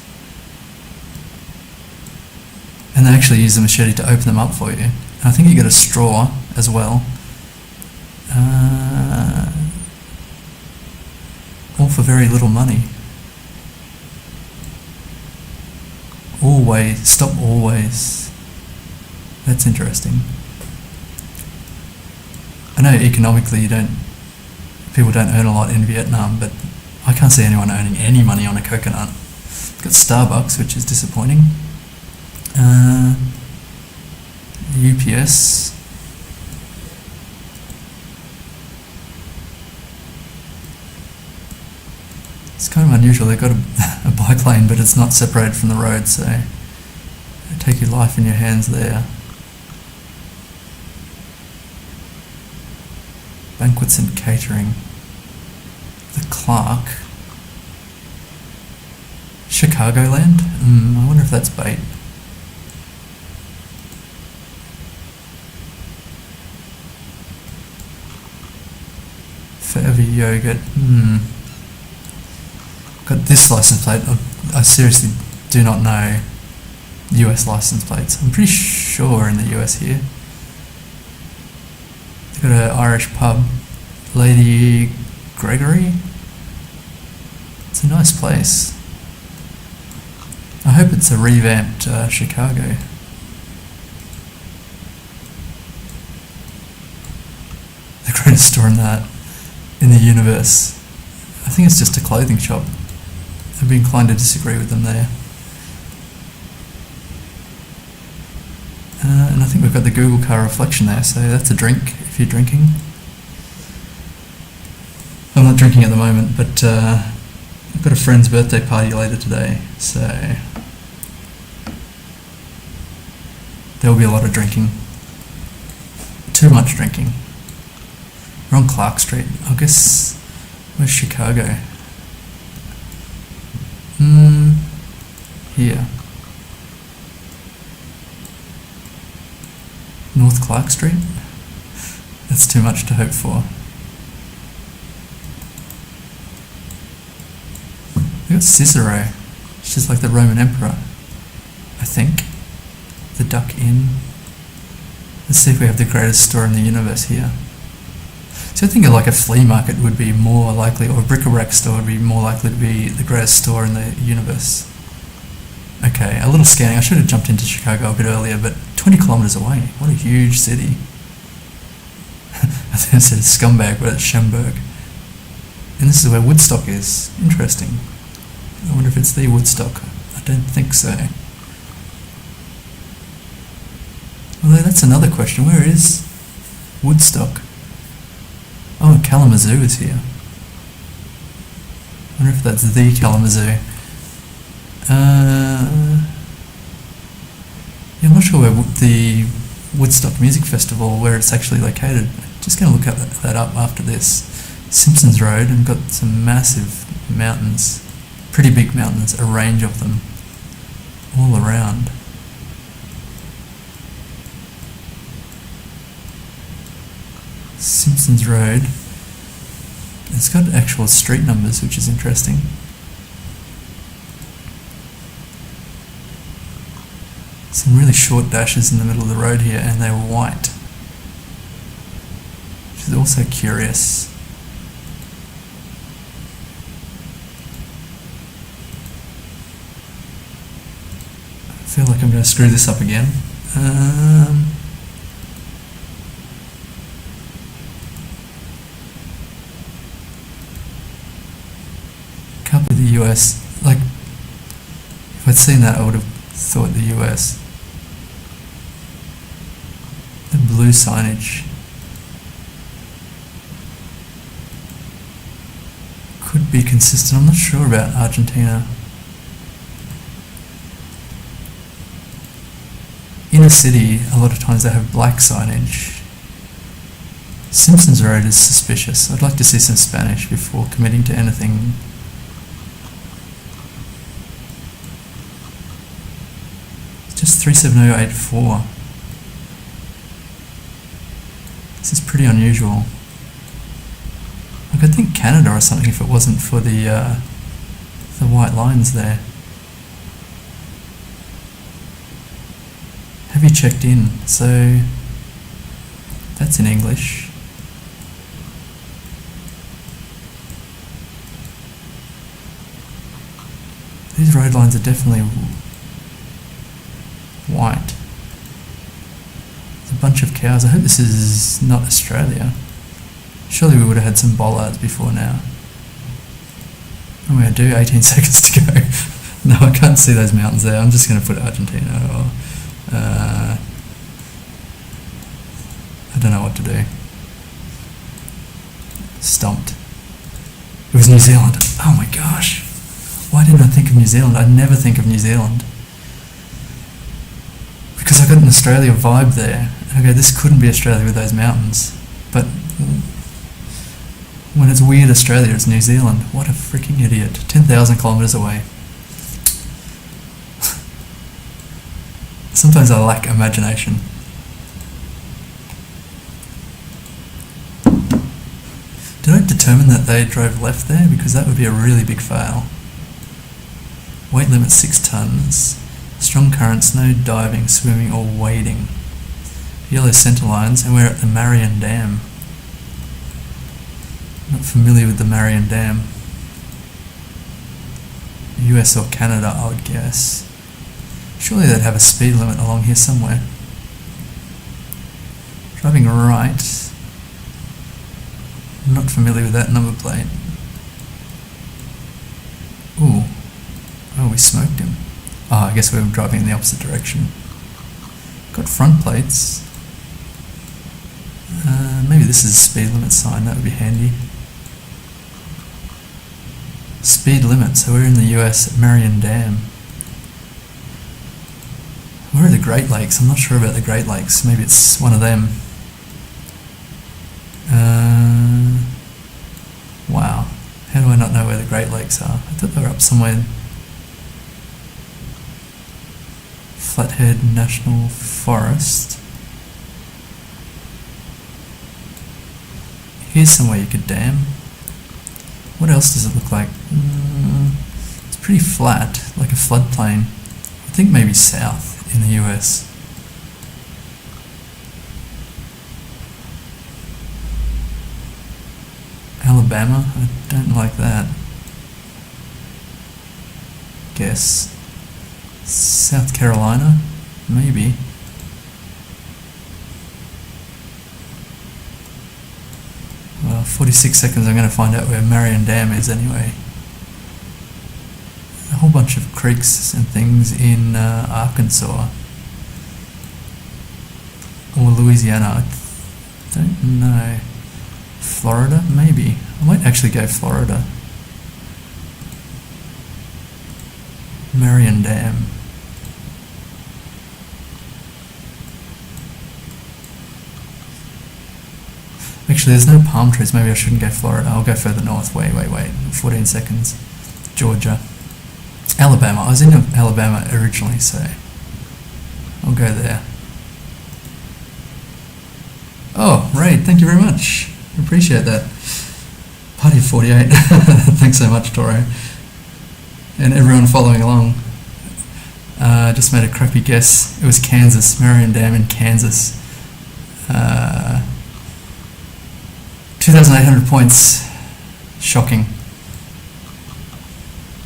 S1: And they actually use the machete to open them up for you. And I think you get a straw as well. All for very little money. Always, stop always. That's interesting. I know economically people don't earn a lot in Vietnam, but I can't see anyone earning any money on a coconut. Got Starbucks, which is disappointing. UPS. It's kind of unusual. They've got a bike lane, but it's not separated from the road, so take your life in your hands there. Banquets and catering. The Clark. Chicagoland? I wonder if that's bait. Forever Yogurt. Got this license plate. I seriously do not know US license plates. I'm pretty sure in the US here. They've got an Irish pub. Lady Gregory. It's a nice place. I hope it's a revamped Chicago. The greatest store in the universe. I think it's just a clothing shop. I'd be inclined to disagree with them there. And I think we've got the Google car reflection there, so that's a drink if you're drinking. I'm not drinking at the moment, but I've got a friend's birthday party later today, so there will be a lot of drinking. Too much drinking. We're on Clark Street. I guess, where's Chicago? Here. North Clark Street? That's too much to hope for. We got Cicero, which is like the Roman emperor, I think. The Duck Inn. Let's see if we have the greatest store in the universe here. So I think like a flea market would be more likely, or a bric-a-brac store would be more likely to be the greatest store in the universe. Okay, a little scanning. I should have jumped into Chicago a bit earlier, but 20 kilometers away. What a huge city. I think I said scumbag, but it's Schemberg. And this is where Woodstock is. Interesting. I wonder if it's the Woodstock. I don't think so. Although that's another question. Where is Woodstock? Oh, Kalamazoo is here. I wonder if that's the Kalamazoo. Yeah, I'm not sure where the Woodstock Music Festival, where it's actually located. Just going to look that up after this. Simpsons Road, and got some massive mountains, pretty big mountains, a range of them, all around. Simpsons Road. It's got actual street numbers, which is interesting. Some really short dashes in the middle of the road here, and they're white, which is also curious. I feel like I'm going to screw this up again. Can't be the US. Like, if I'd seen that, I would have thought the US. The blue signage could be consistent. I'm not sure about Argentina. In a city, a lot of times they have black signage. Simpsons Road is suspicious. I'd like to see some Spanish before committing to anything. It's just 37084. This is pretty unusual. Like, I'd think Canada or something if it wasn't for the white lines there. Have you checked in? So that's in English. These road lines are definitely white. There's a bunch of cows. I hope this is not Australia. Surely we would have had some bollards before now. I'm going to do 18 seconds to go. No, I can't see those mountains there. I'm just going to put Argentina or I don't know what to do. Stumped. It was New Zealand. Oh my gosh. Why didn't I think of New Zealand? I never think of New Zealand. Because I got an Australia vibe there. Okay, this couldn't be Australia with those mountains. But when it's weird Australia, it's New Zealand. What a freaking idiot. 10,000 kilometres away. Sometimes I lack imagination. Did I determine that they drove left there? Because that would be a really big fail. Weight limit 6 tons. Strong currents, no diving, swimming or wading. Yellow centre lines, and we're at the Marion Dam. Not familiar with the Marion Dam. US or Canada, I would guess. Surely they'd have a speed limit along here somewhere. Driving right. I'm not familiar with that number plate. Ooh. Oh, we smoked him. Oh, I guess we were driving in the opposite direction. Got front plates. Maybe this is a speed limit sign, that would be handy. Speed limit, so we're in the US at Marion Dam. Where are the Great Lakes? I'm not sure about the Great Lakes. Maybe it's one of them. Wow. How do I not know where the Great Lakes are? I thought they were up somewhere. Flathead National Forest. Here's somewhere you could dam. What else does it look like? pretty flat, like a floodplain. I think maybe south in the US. Alabama? I don't like that. Guess. South Carolina? Maybe. 46 seconds, I'm going to find out where Marion Dam is anyway. A whole bunch of creeks and things in Arkansas. Or Louisiana, I don't know. Florida, maybe. I might actually go Florida. Marion Dam. Actually, there's no palm trees. Maybe I shouldn't go Florida. I'll go further north. Wait. 14 seconds. Georgia. Alabama. I was in Alabama originally, so I'll go there. Oh, Ray, thank you very much. I appreciate that. Party of 48. Thanks so much, Toro. And everyone following along. Just made a crappy guess. It was Kansas. Marion Dam in Kansas. 2,800 points. Shocking.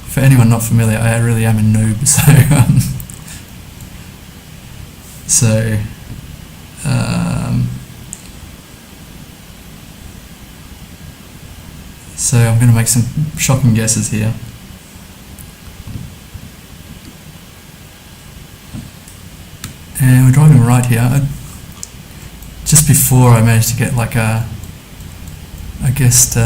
S1: For anyone not familiar, I really am a noob, so I'm going to make some shocking guesses here. And we're driving right here. Just before I managed to get like a, I guessed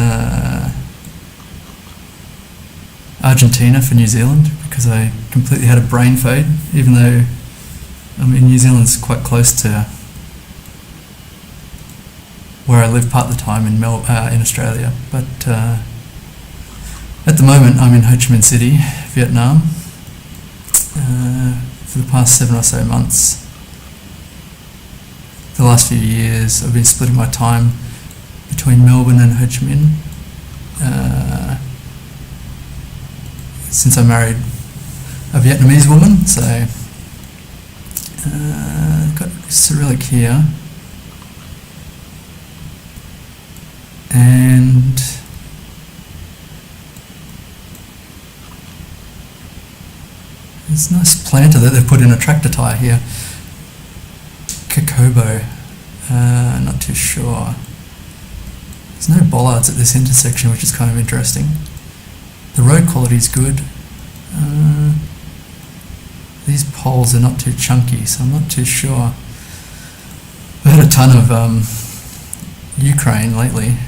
S1: Argentina for New Zealand, because I completely had a brain fade, even though New Zealand's quite close to where I live part of the time in Australia. But at the moment I'm in Ho Chi Minh City, Vietnam, for the past 7 or so months. The last few years I've been splitting my time between Melbourne and Ho Chi Minh, since I married a Vietnamese woman, so got Cyrillic here, and there's a nice planter that they've put in a tractor tyre here. Kokobo, not too sure. There's no bollards at this intersection, which is kind of interesting. The road quality is good. These poles are not too chunky, so I'm not too sure. I've had a ton of Ukraine lately.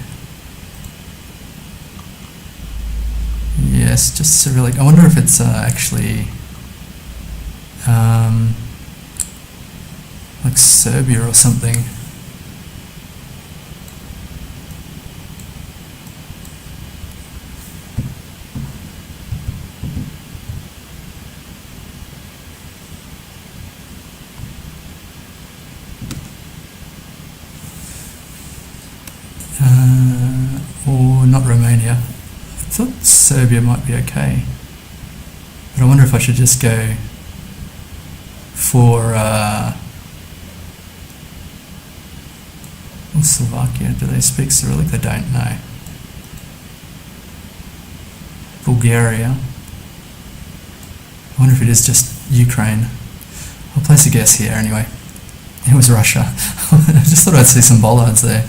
S1: Yes, just Cyrillic. I wonder if it's actually like Serbia or something. Or not Romania. I thought Serbia might be okay, but I wonder if I should just go for or Slovakia. Do they speak Cyrillic? They don't know. Bulgaria. I wonder if it is just Ukraine. I'll place a guess here anyway. It was Russia. I just thought I'd see some bollards there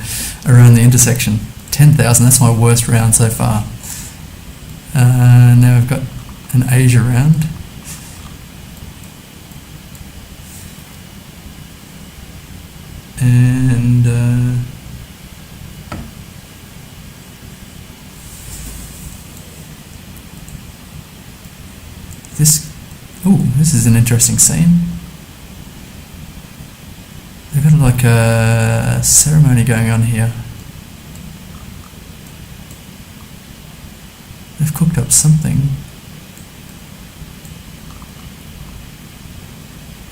S1: around the intersection. 10,000, that's my worst round so far. Now I've got an Asia round. And this is an interesting scene. They've got like a ceremony going on here. They've cooked up something.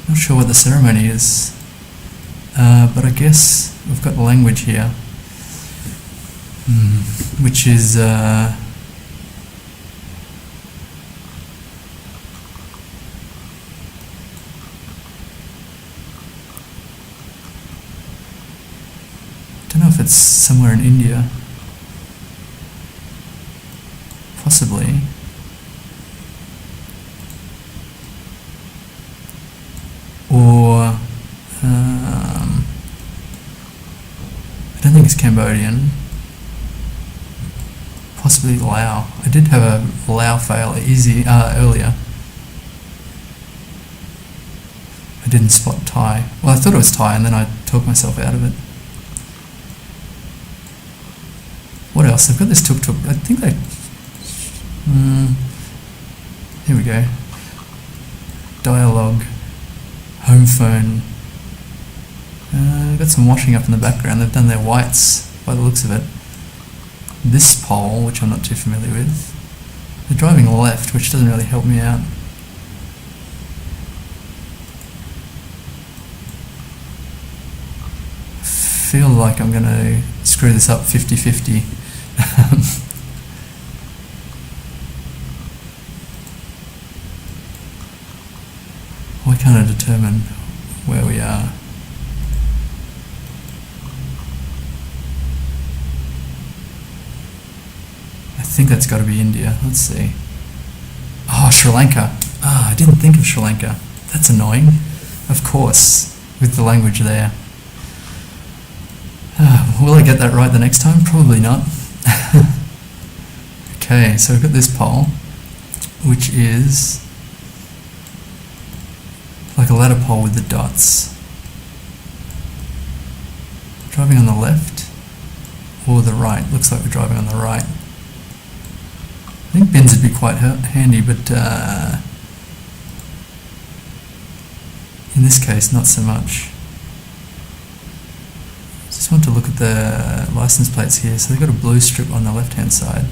S1: Not sure what the ceremony is, but I guess we've got the language here, which is it's somewhere in India. Possibly. Or I don't think it's Cambodian. Possibly Lao. I did have a Lao fail earlier. I didn't spot Thai. Well, I thought it was Thai, and then I talked myself out of it. What else? I've got this tuk-tuk. I think they... here we go. Dialogue. Home phone. Got some washing up in the background. They've done their whites by the looks of it. This pole, which I'm not too familiar with. They're driving left, which doesn't really help me out. I feel like I'm going to screw this up 50-50. Why can't I determine where we are? I think that's got to be India. Let's see. Oh, Sri Lanka. Ah, I didn't think of Sri Lanka. That's annoying. Of course, with the language there. Will I get that right the next time? Probably not. Okay, so we've got this pole, which is like a ladder pole with the dots. Driving on the left or the right? Looks like we're driving on the right. I think bins would be quite handy, but in this case, not so much. Just want to look at the license plates here. So they've got a blue strip on the left-hand side.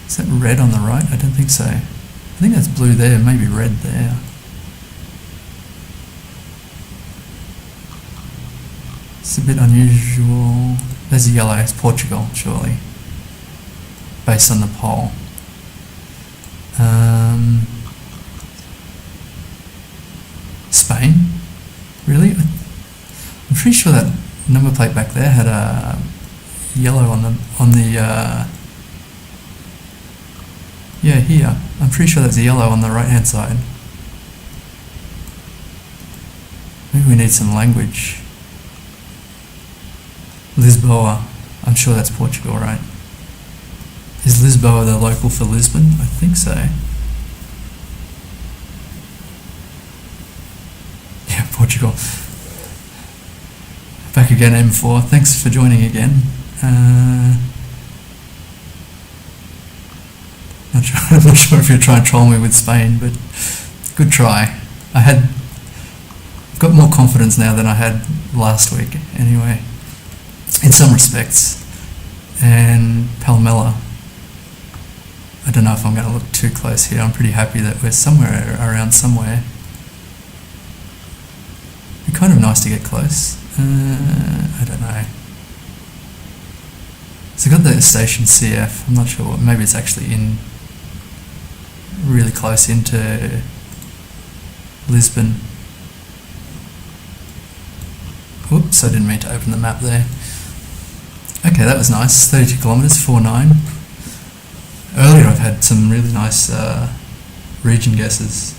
S1: Is that red on the right? I don't think so. I think that's blue there, maybe red there. It's a bit unusual. There's a yellow, it's Portugal, surely, based on the pole. Spain? Really? I'm pretty sure that number plate back there had a yellow on the yeah, here. I'm pretty sure that's a yellow on the right hand side. Maybe we need some language. Lisboa. I'm sure that's Portugal, right? Is Lisboa the local for Lisbon? I think so. Yeah, Portugal. Back again, M4. Thanks for joining again. I'm not sure if you're trying to troll me with Spain, but good try. I've got more confidence now than I had last week, anyway, in some respects. And Palmella. I don't know if I'm going to look too close here. I'm pretty happy that we're somewhere around somewhere. It'd be kind of nice to get close. I don't know. So I've got the station CF. I'm not sure. Maybe it's actually in really close into Lisbon. Whoops, I didn't mean to open the map there. Okay, that was nice. 32 kilometres, 4.9. Earlier I've had some really nice region guesses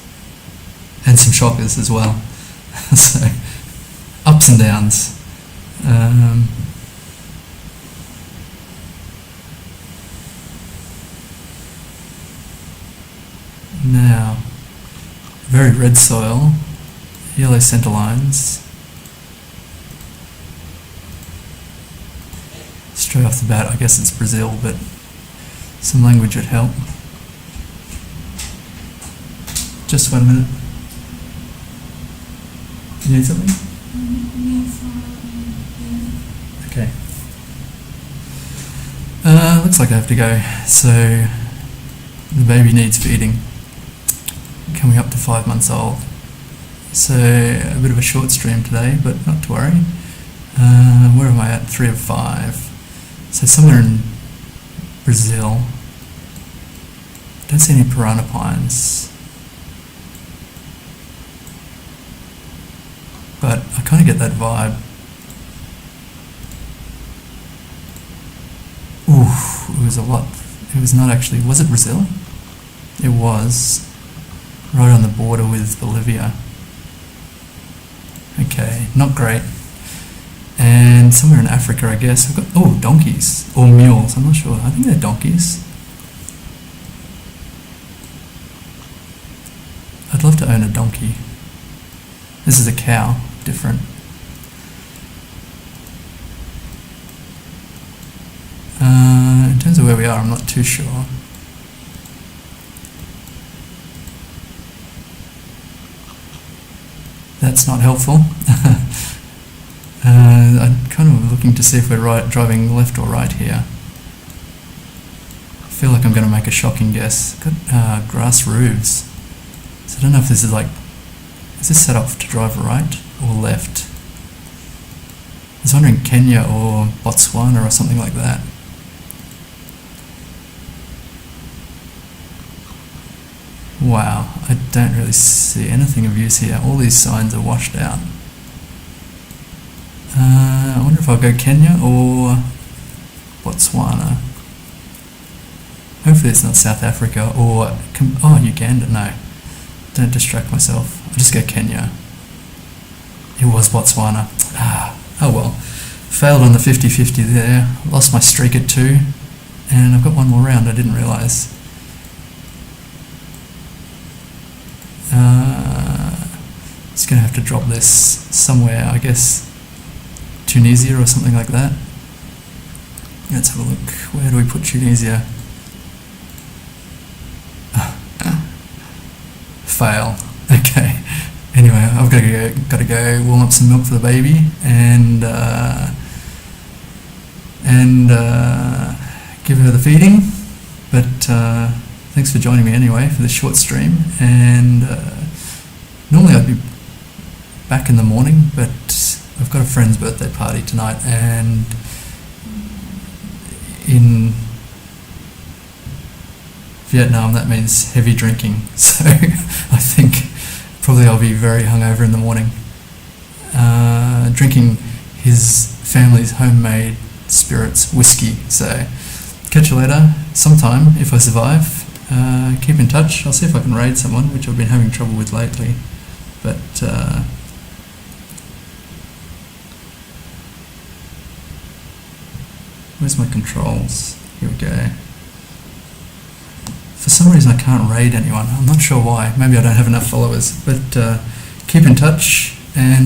S1: and some shockers as well. So, ups and downs. Now, very red soil, yellow centre lines. Straight off the bat, I guess it's Brazil, but some language would help. Just 1 minute. You need something? Okay. Looks like I have to go. So, the baby needs feeding. Coming up to 5 months old. So, a bit of a short stream today, but not to worry. Where am I at? 3 of 5. So somewhere in Brazil. Don't see any piranha pines. But but I kind of get that vibe. Ooh, it was a lot. It was not actually, was it Brazil? It was, right on the border with Bolivia. Okay, not great. And somewhere in Africa, I guess. I've got, oh, donkeys, or mules, I'm not sure. I think they're donkeys. I'd love to own a donkey. This is a cow, different. In terms of where we are, I'm not too sure. That's not helpful. I'm kind of looking to see if we're driving left or right here. I feel like I'm going to make a shocking guess. Got grass roofs. So I don't know if this is like, is this set up to drive right or left? I was wondering Kenya or Botswana or something like that. Wow, I don't really see anything of use here. All these signs are washed out. I wonder if I'll go Kenya or Botswana. Hopefully it's not South Africa or, oh, Uganda, no. Don't distract myself. I'll just go Kenya. It was Botswana. Oh well. Failed on the 50-50 there. Lost my streak at 2. And I've got one more round, I didn't realise. Just going to have to drop this somewhere, I guess Tunisia or something like that. Let's have a look. Where do we put Tunisia? Fail. Okay. Anyway, I've got to go warm up some milk for the baby and give her the feeding. But thanks for joining me anyway for this short stream. And normally I'd be back in the morning, but I've got a friend's birthday party tonight, and in Vietnam that means heavy drinking, so I think probably I'll be very hungover in the morning, drinking his family's homemade spirits, whiskey. So catch you later sometime if I survive. Keep in touch. I'll see if I can raid someone, which I've been having trouble with lately, but where's my controls? Here we go. For some reason I can't raid anyone. I'm not sure why. Maybe I don't have enough followers, but keep in touch and